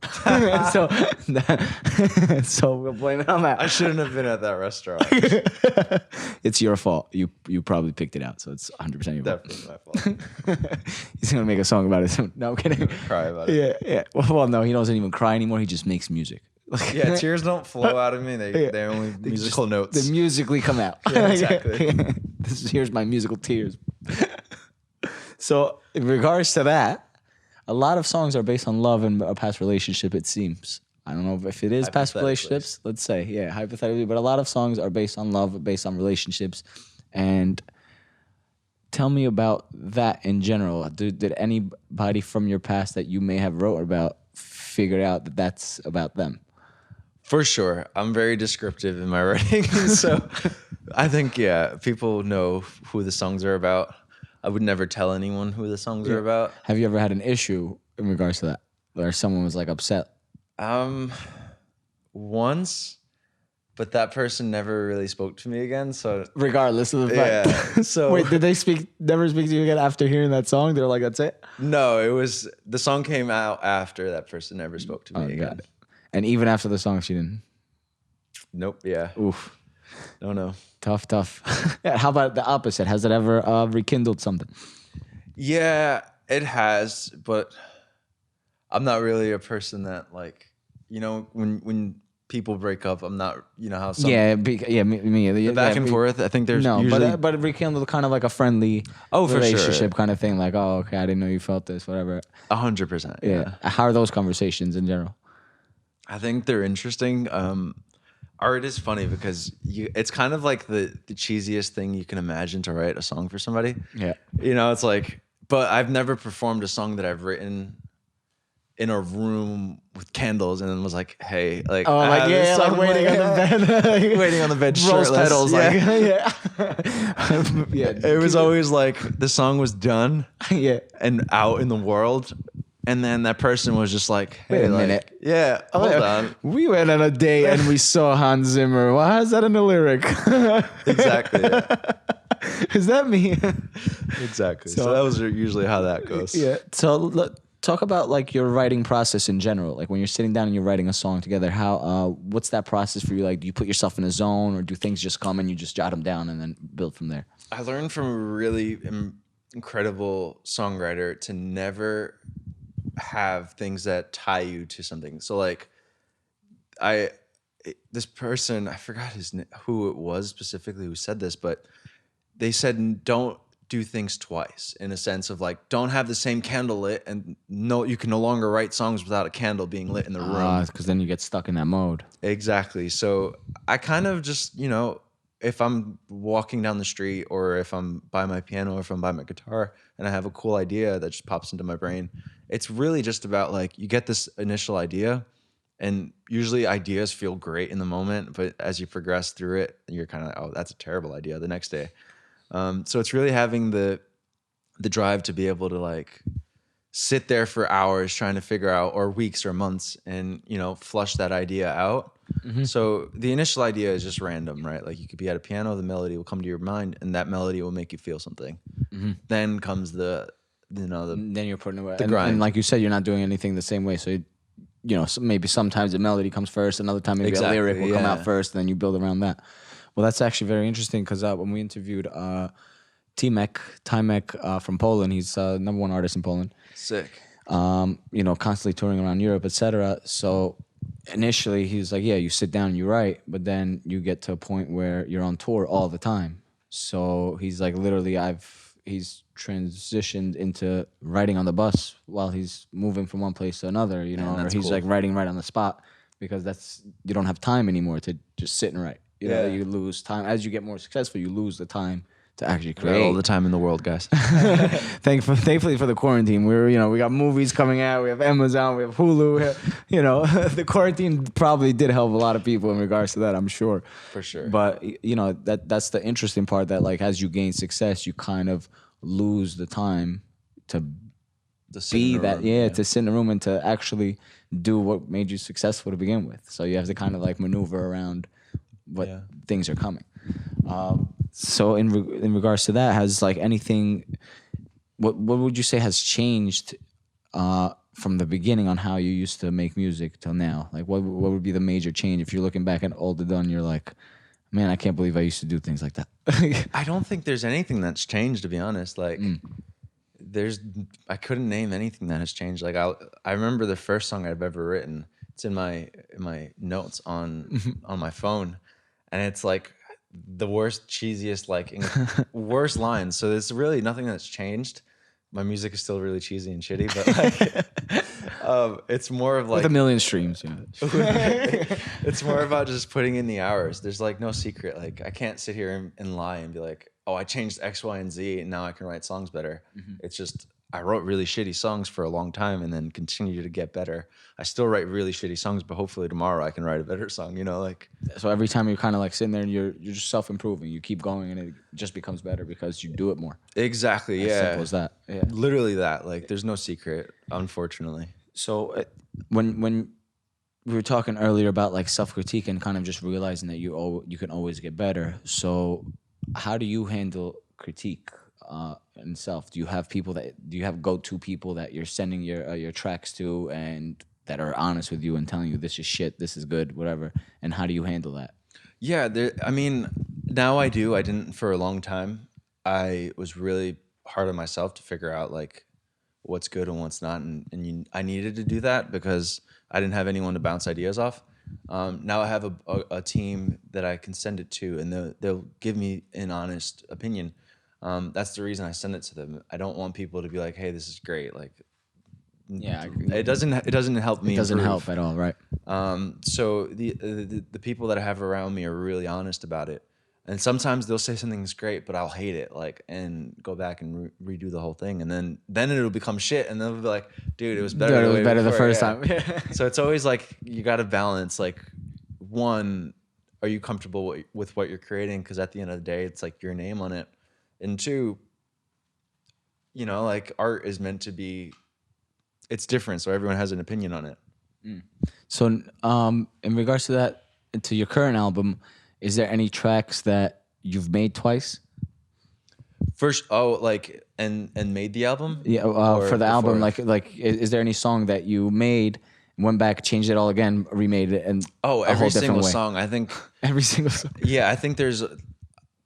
[SPEAKER 2] So we'll blame it on
[SPEAKER 3] I
[SPEAKER 2] that.
[SPEAKER 3] shouldn't have been at that restaurant.
[SPEAKER 2] It's your fault. You probably picked it out, so it's 100% your fault.
[SPEAKER 3] Definitely my fault.
[SPEAKER 2] He's gonna make a song about it soon. No, I'm kidding.
[SPEAKER 3] Cry about it.
[SPEAKER 2] Yeah. Well, no, he doesn't even cry anymore. He just makes music.
[SPEAKER 3] Yeah, tears don't flow out of me. They're only musical notes.
[SPEAKER 2] They musically come out.
[SPEAKER 3] Yeah, exactly.
[SPEAKER 2] Here's my musical tears. So, in regards to that, a lot of songs are based on love and a past relationship, it seems. I don't know if it is past
[SPEAKER 3] Hypothetically.
[SPEAKER 2] relationships, let's say, yeah, hypothetically, but a lot of songs are based on love, based on relationships. And tell me about that in general. Did anybody from your past that you may have wrote about figure out that that's about them?
[SPEAKER 3] For sure. I'm very descriptive in my writing. So I think, yeah, people know who the songs are about. I would never tell anyone who the songs are about.
[SPEAKER 2] Have you ever had an issue in regards to that, where someone was like upset?
[SPEAKER 3] Once, but that person never really spoke to me again. So
[SPEAKER 2] Regardless of the fact.
[SPEAKER 3] yeah. So
[SPEAKER 2] Wait, did they never speak to you again after hearing that song? They're like, that's it?
[SPEAKER 3] no, it was the song came out after that person never spoke to me
[SPEAKER 2] Got
[SPEAKER 3] again.
[SPEAKER 2] it. And even after the song, she didn't.
[SPEAKER 3] Nope. Yeah.
[SPEAKER 2] Oof.
[SPEAKER 3] No.
[SPEAKER 2] Tough. Yeah, how about the opposite? Has it ever rekindled something?
[SPEAKER 3] Yeah, it has, but I'm not really a person that, like, you know, when people break up, I'm not, you know how some
[SPEAKER 2] Me either.
[SPEAKER 3] the back and forth. I think there's usually
[SPEAKER 2] but it rekindled kind of like a friendly
[SPEAKER 3] for sure.
[SPEAKER 2] relationship kind of thing. Like, oh, okay, I didn't know you felt this, whatever.
[SPEAKER 3] 100%.
[SPEAKER 2] Yeah. How are those conversations in general?
[SPEAKER 3] I think they're interesting. Art is funny because it's kind of like the cheesiest thing you can imagine to write a song for somebody.
[SPEAKER 2] Yeah.
[SPEAKER 3] You know, it's like, but I've never performed a song that I've written in a room with candles and then was like, hey, like,
[SPEAKER 2] Oh,
[SPEAKER 3] I
[SPEAKER 2] like,
[SPEAKER 3] have this
[SPEAKER 2] yeah,
[SPEAKER 3] song
[SPEAKER 2] like waiting on the bed.
[SPEAKER 3] waiting on the bed,
[SPEAKER 2] Rose
[SPEAKER 3] shirtless.
[SPEAKER 2] petals,
[SPEAKER 3] yeah.
[SPEAKER 2] like, yeah.
[SPEAKER 3] It was always like the song was done
[SPEAKER 2] yeah.
[SPEAKER 3] and out in the world. And then that person was just like, hey,
[SPEAKER 2] Wait a
[SPEAKER 3] like,
[SPEAKER 2] minute.
[SPEAKER 3] yeah, hold on.
[SPEAKER 2] We went on a date and we saw Hans Zimmer. Why is that in the lyric?
[SPEAKER 3] Exactly. Yeah.
[SPEAKER 2] Is that me?
[SPEAKER 3] Exactly. So that was usually how that goes.
[SPEAKER 2] Yeah. So talk about like your writing process in general. Like when you're sitting down and you're writing a song together, how what's that process for you? Like, do you put yourself in a zone, or do things just come and you just jot them down and then build from there?
[SPEAKER 3] I learned from a really incredible songwriter to never have things that tie you to something. So like this person, I forgot who it was specifically who said this, but they said don't do things twice, in a sense of like, don't have the same candle lit, and no, you can no longer write songs without a candle being lit in the room.
[SPEAKER 2] Because then you get stuck in that mode.
[SPEAKER 3] Exactly. So I kind of just, if I'm walking down the street or if I'm by my piano or if I'm by my guitar and I have a cool idea that just pops into my brain, it's really just about like, you get this initial idea, and usually ideas feel great in the moment, but as you progress through it, you're kind of like, oh, that's a terrible idea the next day. So it's really having the drive to be able to like sit there for hours trying to figure out, or weeks or months, and flush that idea out. Mm-hmm. So the initial idea is just random, right? Like you could be at a piano, the melody will come to your mind, and that melody will make you feel something. Mm-hmm. Then comes then
[SPEAKER 2] you're putting away
[SPEAKER 3] the grind.
[SPEAKER 2] And like you said, you're not doing anything the same way. So maybe sometimes the melody comes first, another time maybe a lyric will come out first, and then you build around that. Well, that's actually very interesting, because when we interviewed Timek from Poland, he's #1 artist in Poland.
[SPEAKER 3] Sick.
[SPEAKER 2] Constantly touring around Europe, etc. So initially he was like, yeah, you sit down and you write, but then you get to a point where you're on tour all the time. So he's like, literally, he's transitioned into writing on the bus while he's moving from one place to another, or he's cool. Like writing right on the spot, because you don't have time anymore to just sit and write. You lose time. As you get more successful, you lose the time to actually create.
[SPEAKER 3] All the time in the world, guys.
[SPEAKER 2] Thankfully for the quarantine, we got movies coming out. We have Amazon. We have Hulu. The quarantine probably did help a lot of people in regards to that, I'm sure.
[SPEAKER 3] For sure.
[SPEAKER 2] But that's the interesting part, that like as you gain success, you kind of lose the time to be that. To sit in a room and to actually do what made you successful to begin with. So you have to kind of like maneuver around what things are coming. So in regards to that, has like anything, what would you say has changed from the beginning on how you used to make music till now? Like what would be the major change if you're looking back at old Edon, you're like, man, I can't believe I used to do things like that.
[SPEAKER 3] I don't think there's anything that's changed, to be honest. Like I couldn't name anything that has changed. Like I remember the first song I've ever written. It's in my notes on my phone, and it's like the worst, cheesiest, like worst lines. So there's really nothing that's changed. My music is still really cheesy and shitty, but like it's more of like
[SPEAKER 2] with 1 million streams.
[SPEAKER 3] It's more about just putting in the hours. There's like no secret. Like I can't sit here and lie and be like, oh, I changed X, Y, and Z, and now I can write songs better. Mm-hmm. It's just I wrote really shitty songs for a long time and then continue to get better. I still write really shitty songs, but hopefully tomorrow I can write a better song, like.
[SPEAKER 2] So every time you're kind of like sitting there and you're just self-improving, you keep going and it just becomes better because you do it more.
[SPEAKER 3] Exactly,
[SPEAKER 2] as simple as that. Yeah.
[SPEAKER 3] Literally that. Like there's no secret, unfortunately.
[SPEAKER 2] So when we were talking earlier about like self-critique and kind of just realizing that you can always get better. So how do you handle critique? And self, do you have go-to people that you're sending your tracks to and that are honest with you and telling you this is shit, this is good, whatever? And how do you handle that?
[SPEAKER 3] Yeah, now I do. I didn't for a long time. I was really hard on myself to figure out like what's good and what's not, and I needed to do that because I didn't have anyone to bounce ideas off. Now I have a team that I can send it to, and they'll give me an honest opinion. That's the reason I send it to them. I don't want people to be like, "Hey, this is great." Like,
[SPEAKER 2] yeah,
[SPEAKER 3] it doesn't help me.
[SPEAKER 2] It doesn't
[SPEAKER 3] improve.
[SPEAKER 2] help at all, right?
[SPEAKER 3] So the people that I have around me are really honest about it. And sometimes they'll say something's great, but I'll hate it, like, and go back and redo the whole thing, and then it'll become shit, and they'll be like, dude, it was better.
[SPEAKER 2] It was better the
[SPEAKER 3] before,
[SPEAKER 2] first time.
[SPEAKER 3] So it's always like you got to balance, like, one, are you comfortable with what you're creating? Because at the end of the day, it's like your name on it, and two, you know, like art is meant to be, it's different, so everyone has an opinion on it.
[SPEAKER 2] So, in regards to that, to your current album, is there any tracks that you've made twice?
[SPEAKER 3] First, and made the album?
[SPEAKER 2] Yeah, for the album, like, is there any song that you made, went back, changed it all again, remade it, and
[SPEAKER 3] every single song, I think.
[SPEAKER 2] Every single song.
[SPEAKER 3] Yeah, I think there's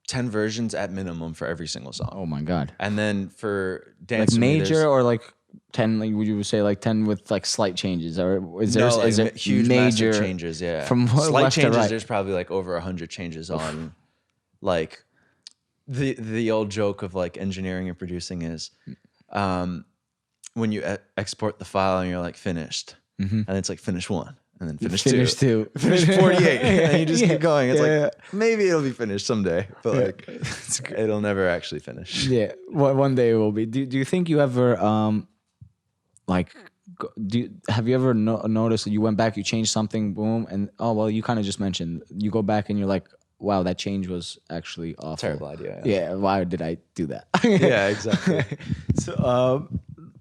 [SPEAKER 3] 10 versions at minimum for every single song.
[SPEAKER 2] Oh my god!
[SPEAKER 3] And then for Dance
[SPEAKER 2] like
[SPEAKER 3] With Me,
[SPEAKER 2] major or like 10, like would you say like 10 with like slight changes, or is there is it
[SPEAKER 3] huge
[SPEAKER 2] major
[SPEAKER 3] massive changes? Yeah,
[SPEAKER 2] from
[SPEAKER 3] slight
[SPEAKER 2] left
[SPEAKER 3] changes.
[SPEAKER 2] to right?
[SPEAKER 3] There's probably like over 100 changes on, like, the old joke of like engineering and producing is, when you export the file and you're like finished, and it's like finish 1. And then finish two. Finish 48. And you just keep going. It's maybe it'll be finished someday, but like it'll never actually finish.
[SPEAKER 2] Yeah, one day it will be. Do you think you ever have you ever noticed that you went back, you changed something, boom, and you kind of just mentioned you go back and you're like, wow, that change was actually awful.
[SPEAKER 3] Terrible idea.
[SPEAKER 2] Yeah, why did I do that?
[SPEAKER 3] Yeah, exactly.
[SPEAKER 2] So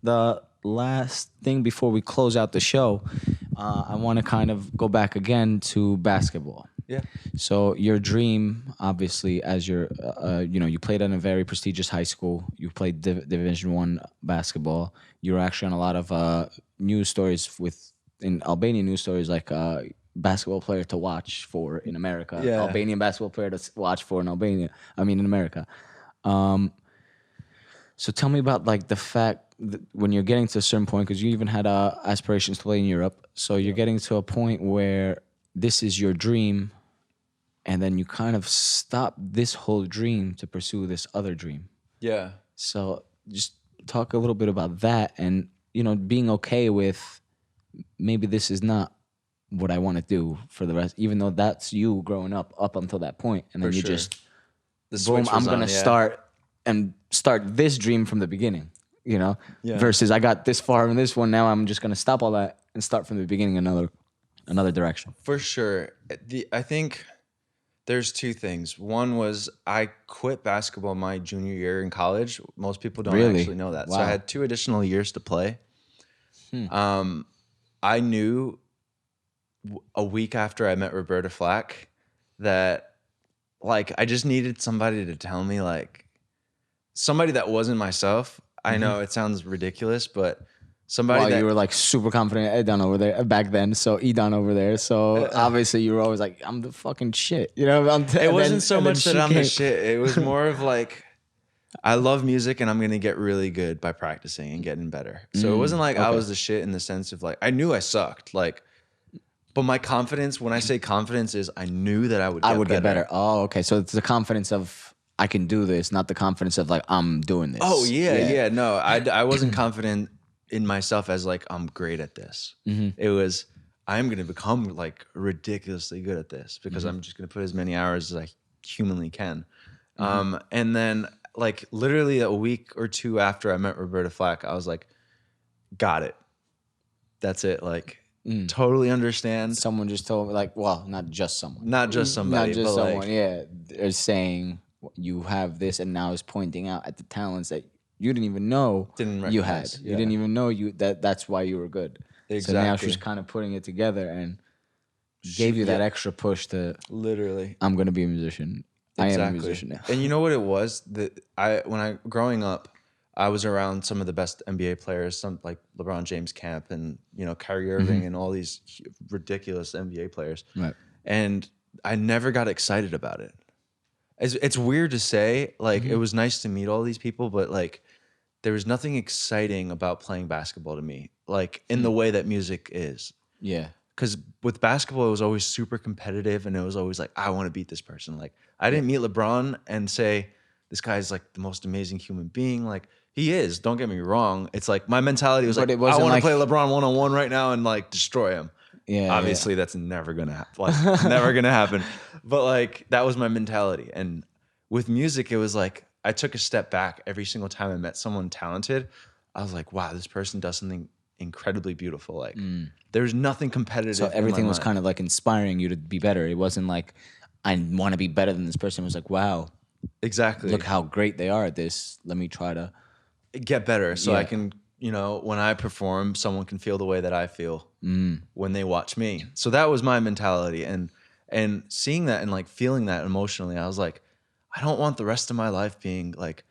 [SPEAKER 2] the last thing before we close out the show, I want to kind of go back again to basketball.
[SPEAKER 3] Yeah.
[SPEAKER 2] So your dream, obviously, as you're, you played in a very prestigious high school. You played Division I basketball. You were actually on a lot of news stories in Albanian news stories, like basketball player to watch for in America.
[SPEAKER 3] Yeah.
[SPEAKER 2] Albanian basketball player to watch for in in America. So tell me about like the fact that when you're getting to a certain point, because you even had aspirations to play in Europe. So you're getting to a point where this is your dream, and then you kind of stop this whole dream to pursue this other dream.
[SPEAKER 3] Yeah.
[SPEAKER 2] So just talk a little bit about that, and being okay with maybe this is not what I want to do for the rest, even though that's you growing up until that point, and then
[SPEAKER 3] For
[SPEAKER 2] you
[SPEAKER 3] sure.
[SPEAKER 2] just
[SPEAKER 3] The
[SPEAKER 2] boom,
[SPEAKER 3] switch
[SPEAKER 2] I'm
[SPEAKER 3] was
[SPEAKER 2] gonna
[SPEAKER 3] on,
[SPEAKER 2] start this dream from the beginning,
[SPEAKER 3] Yeah.
[SPEAKER 2] versus I got this far in this one, now I'm just gonna stop all that and start from the beginning another direction.
[SPEAKER 3] For sure. I think there's two things. One was I quit basketball my junior year in college. Most people don't
[SPEAKER 2] Really?
[SPEAKER 3] actually know that.
[SPEAKER 2] Wow.
[SPEAKER 3] So I had 2 additional years to play. I knew a week after I met Roberta Flack that, like, I just needed somebody to tell me, like, somebody that wasn't myself. I know it sounds ridiculous, but somebody that
[SPEAKER 2] you were like super confident Edon over there back then, so Edon over there, so obviously you were always like, I'm the fucking shit,
[SPEAKER 3] it wasn't so much that I'm the
[SPEAKER 2] came.
[SPEAKER 3] shit. It was more of like, I love music and I'm gonna get really good by practicing and getting better. So it wasn't like I was the shit in the sense of like, I knew I sucked, like, but my confidence, when I say confidence, is I knew that I would get better.
[SPEAKER 2] Oh, okay. So it's the confidence of I can do this, not the confidence of like I'm doing this.
[SPEAKER 3] Oh yeah. No, I wasn't confident in myself as like I'm great at this. It was I'm gonna become like ridiculously good at this because I'm just gonna put as many hours as I humanly can. And then like literally a week or 2 after I met Roberta Flack, I was like, got it. That's it. Like totally understand.
[SPEAKER 2] Someone just told me like, well, not just someone.
[SPEAKER 3] Not just somebody,
[SPEAKER 2] Not just
[SPEAKER 3] but
[SPEAKER 2] someone,
[SPEAKER 3] like,
[SPEAKER 2] yeah. They're saying you have this, and now is pointing out at the talents that you didn't even know you had.
[SPEAKER 3] recognize,
[SPEAKER 2] You didn't even know that's why you were good. So now
[SPEAKER 3] Exactly.
[SPEAKER 2] she's kind of putting it together and gave you that extra push to,
[SPEAKER 3] literally.
[SPEAKER 2] I'm going to be a musician. I am a musician now.
[SPEAKER 3] And you know what it was? Growing up, I was around some of the best NBA players, some like LeBron James camp and, Kyrie Irving and all these ridiculous NBA players.
[SPEAKER 2] Right.
[SPEAKER 3] And I never got excited about it. It's weird to say, like, it was nice to meet all these people, but like, there was nothing exciting about playing basketball to me, like in the way that music is.
[SPEAKER 2] Yeah.
[SPEAKER 3] Because with basketball, it was always super competitive, and it was always like, I want to beat this person. Like, I didn't meet LeBron and say, this guy's like the most amazing human being. Like, he is. Don't get me wrong. It's like my mentality was
[SPEAKER 2] But
[SPEAKER 3] like,
[SPEAKER 2] it wasn't
[SPEAKER 3] I want
[SPEAKER 2] like-
[SPEAKER 3] to play LeBron one-on-one right now and like destroy him.
[SPEAKER 2] Yeah.
[SPEAKER 3] Obviously, that's never gonna happen. Like, never gonna happen. But like that was my mentality. And with music, it was like I took a step back every single time I met someone talented. I was like, wow, this person does something incredibly beautiful. Like there's nothing competitive.
[SPEAKER 2] So everything was
[SPEAKER 3] mind.
[SPEAKER 2] kind of like inspiring you to be better. It wasn't like I want to be better than this person. It was like, wow,
[SPEAKER 3] Exactly.
[SPEAKER 2] look how great they are at this. Let me try to
[SPEAKER 3] get better so I
[SPEAKER 2] Yeah.
[SPEAKER 3] can, when I perform, someone can feel the way that I feel when they watch me. So that was my mentality. And seeing that and like feeling that emotionally, I was like, I don't want the rest of my life being like,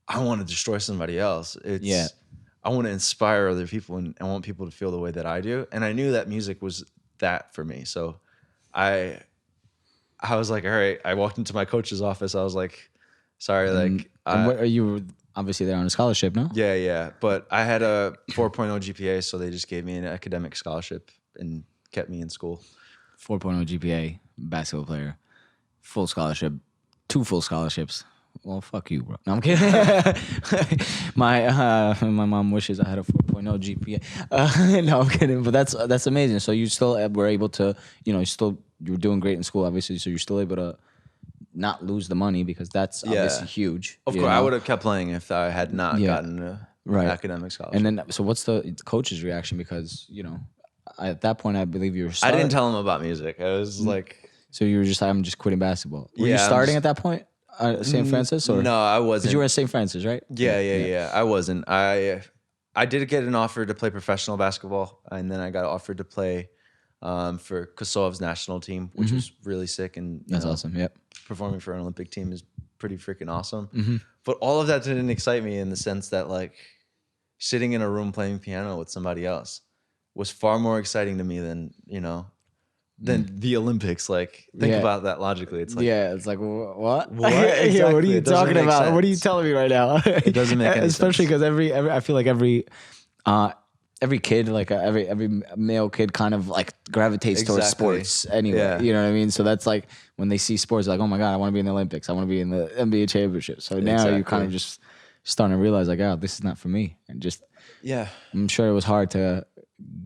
[SPEAKER 3] I want to destroy somebody else. It's I want to inspire other people and I want people to feel the way that I do. And I knew that music was that for me. So I was like, all right. I walked into my coach's office. I was like, sorry, like
[SPEAKER 2] and what are you obviously they're on a scholarship, no?
[SPEAKER 3] yeah. But I had a 4.0 GPA, so they just gave me an academic scholarship and kept me in school.
[SPEAKER 2] 4.0 GPA, basketball player, full scholarship, 2 full scholarships. Well, fuck you, bro. No, I'm kidding. my mom wishes I had a 4.0 GPA. No, I'm kidding. But that's amazing. So you still were able to, you're doing great in school, obviously. So you're still able to not lose the money because that's obviously huge.
[SPEAKER 3] Of
[SPEAKER 2] you
[SPEAKER 3] course, I
[SPEAKER 2] know?
[SPEAKER 3] would have kept playing if I had not
[SPEAKER 2] Yeah.
[SPEAKER 3] gotten an academic scholarship.
[SPEAKER 2] And then, so what's the coach's reaction? Because at that point, I believe you were.
[SPEAKER 3] I didn't tell him about music. I was like,
[SPEAKER 2] So you were just, I'm just quitting basketball. Were you
[SPEAKER 3] Yeah, I'm
[SPEAKER 2] starting
[SPEAKER 3] just-
[SPEAKER 2] at that point, St. Francis, or
[SPEAKER 3] no, I wasn't.
[SPEAKER 2] Because you were at St. Francis, right?
[SPEAKER 3] Yeah. I wasn't. I did get an offer to play professional basketball, and then I got offered to play for Kosov's national team, which was really sick. And you
[SPEAKER 2] That's
[SPEAKER 3] know,
[SPEAKER 2] awesome. Yep.
[SPEAKER 3] performing for an Olympic team is pretty freaking awesome. But all of that didn't excite me in the sense that like sitting in a room playing piano with somebody else was far more exciting to me than than the Olympics. Like think
[SPEAKER 2] Yeah.
[SPEAKER 3] about that logically. It's like
[SPEAKER 2] It's like what?
[SPEAKER 3] What?
[SPEAKER 2] Yeah, what are
[SPEAKER 3] Exactly.
[SPEAKER 2] you
[SPEAKER 3] It doesn't
[SPEAKER 2] talking
[SPEAKER 3] make
[SPEAKER 2] about? What are you
[SPEAKER 3] sense.
[SPEAKER 2] telling me right now? It
[SPEAKER 3] doesn't make any
[SPEAKER 2] especially
[SPEAKER 3] sense.
[SPEAKER 2] because every I feel like every kid, like every male kid, kind of like gravitates towards
[SPEAKER 3] Exactly.
[SPEAKER 2] sports anyway.
[SPEAKER 3] Yeah.
[SPEAKER 2] You know what I mean? So that's like when they see sports, like, oh my god, I want to be in the Olympics. I want to be in the NBA championship. So now you kind of
[SPEAKER 3] Exactly.
[SPEAKER 2] just starting to realize, like, oh, this is not for me, and just
[SPEAKER 3] yeah,
[SPEAKER 2] I'm sure it was hard to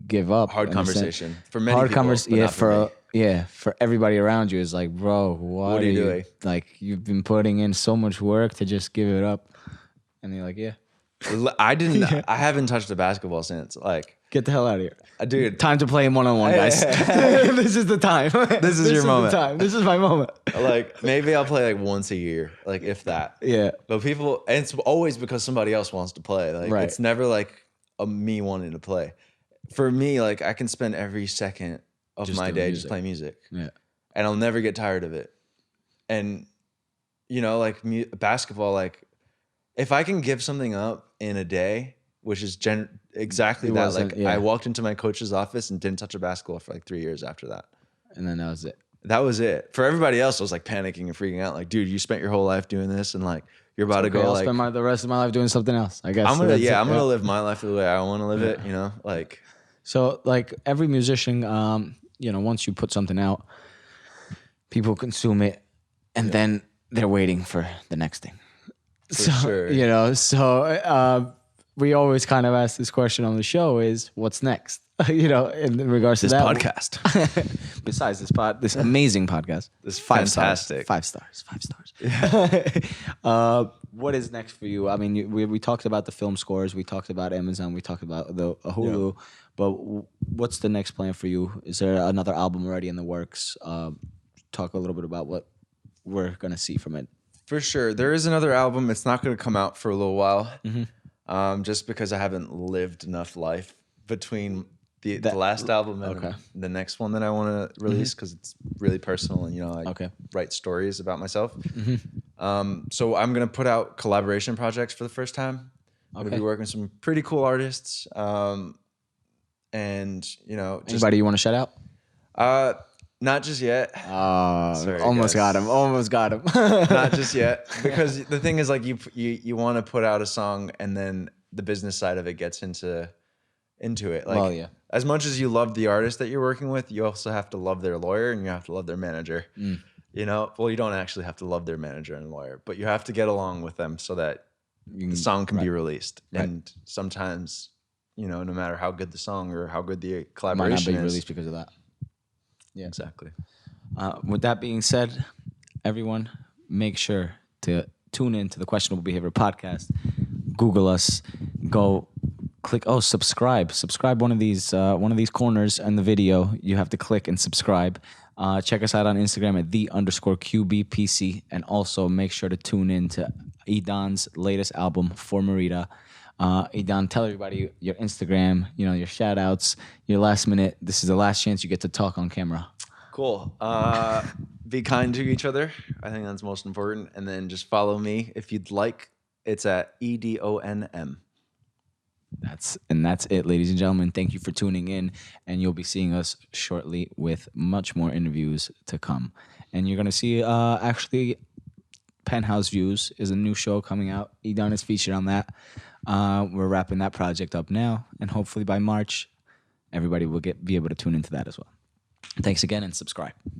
[SPEAKER 2] give up.
[SPEAKER 3] hard
[SPEAKER 2] in a sense.
[SPEAKER 3] conversation for many
[SPEAKER 2] Hard
[SPEAKER 3] people.
[SPEAKER 2] conversation.
[SPEAKER 3] but
[SPEAKER 2] Yeah,
[SPEAKER 3] not for me.
[SPEAKER 2] for everybody around you is like, bro, what
[SPEAKER 3] are you doing?
[SPEAKER 2] Like, you've been putting in so much work to just give it up, and you're like, yeah,
[SPEAKER 3] I didn't. I haven't touched a basketball since. Like,
[SPEAKER 2] get the hell out of here.
[SPEAKER 3] dude,
[SPEAKER 2] Time to play him one-on-one, guys. This is the time. This
[SPEAKER 3] is your moment.
[SPEAKER 2] The time. This is my moment.
[SPEAKER 3] like maybe I'll play like once a year, like if that.
[SPEAKER 2] Yeah.
[SPEAKER 3] But people, and it's always because somebody else wants to play. Like
[SPEAKER 2] Right.
[SPEAKER 3] it's never like me wanting to play. For me, like I can spend every second of
[SPEAKER 2] Just
[SPEAKER 3] my
[SPEAKER 2] doing
[SPEAKER 3] day
[SPEAKER 2] music.
[SPEAKER 3] just playing music,
[SPEAKER 2] Yeah.
[SPEAKER 3] and I'll never get tired of it. And like basketball, like if I can give something up in a day, which is exactly
[SPEAKER 2] It
[SPEAKER 3] that.
[SPEAKER 2] wasn't-
[SPEAKER 3] Like
[SPEAKER 2] yeah.
[SPEAKER 3] I walked into my coach's office and didn't touch a basketball for like 3 years after that.
[SPEAKER 2] And then that was it.
[SPEAKER 3] That was it. For everybody else, I was like panicking and freaking out. Like, dude, you spent your whole life doing this, and like you're about to
[SPEAKER 2] Okay,
[SPEAKER 3] go.
[SPEAKER 2] I'll
[SPEAKER 3] like,
[SPEAKER 2] spend the rest of my life doing something else, I guess.
[SPEAKER 3] I'm
[SPEAKER 2] So
[SPEAKER 3] gonna,
[SPEAKER 2] that's it.
[SPEAKER 3] I'm gonna live my life the way I want to live it. Like,
[SPEAKER 2] So, like every musician, once you put something out, people consume it, and then they're waiting for the next thing. So,
[SPEAKER 3] sure.
[SPEAKER 2] We always kind of ask this question on the show: is what's next? In regards
[SPEAKER 3] this
[SPEAKER 2] to that
[SPEAKER 3] podcast.
[SPEAKER 2] Besides this amazing podcast,
[SPEAKER 3] This
[SPEAKER 2] fantastic,
[SPEAKER 3] fantastic.
[SPEAKER 2] 5 stars. What is next for you? I mean, we talked about the film scores, we talked about Amazon, we talked about the Hulu, but what's the next plan for you? Is there another album already in the works? Talk a little bit about what we're gonna see from it.
[SPEAKER 3] For sure, there is another album. It's not gonna come out for a little while,
[SPEAKER 2] Mm-hmm.
[SPEAKER 3] just because I haven't lived enough life between the last album and the next one that I want to release because it's really personal and I write stories about myself. So I'm gonna put out collaboration projects for the first time. I'm gonna be working with some pretty cool artists, and just
[SPEAKER 2] Anybody you want to shout out?
[SPEAKER 3] not just yet. Sorry,
[SPEAKER 2] Almost
[SPEAKER 3] guys.
[SPEAKER 2] got him.
[SPEAKER 3] Not just yet, because the thing is like you want to put out a song and then the business side of it gets into it. Like,
[SPEAKER 2] Well, yeah.
[SPEAKER 3] As much as you love the artist that you're working with, you also have to love their lawyer and you have to love their manager. Well, you don't actually have to love their manager and lawyer, but you have to get along with them so that the song can be released.
[SPEAKER 2] Right.
[SPEAKER 3] And sometimes, no matter how good the song or how good the
[SPEAKER 2] Might
[SPEAKER 3] collaboration
[SPEAKER 2] not be
[SPEAKER 3] is,
[SPEAKER 2] released because of that. Yeah.
[SPEAKER 3] exactly.
[SPEAKER 2] With that being said, everyone, make sure to tune in to the Questionable Behavior podcast. Google us. Go click. Oh, subscribe. Subscribe one of these corners in the video. You have to click and subscribe. Check us out on Instagram at _QBPC, and also make sure to tune in to Edon's latest album, For Marita. Edon, tell everybody your Instagram, your shout outs, your last minute. This is the last chance you get to talk on camera.
[SPEAKER 3] Cool. Be kind to each other. I think that's most important. And then just follow me if you'd like. It's at EDONM.
[SPEAKER 2] That's it, ladies and gentlemen. Thank you for tuning in, and you'll be seeing us shortly with much more interviews to come. And you're gonna see actually Penthouse Views is a new show coming out. Edon is featured on that. We're wrapping that project up now, and hopefully by March, everybody will be able to tune into that as well. Thanks again, and subscribe.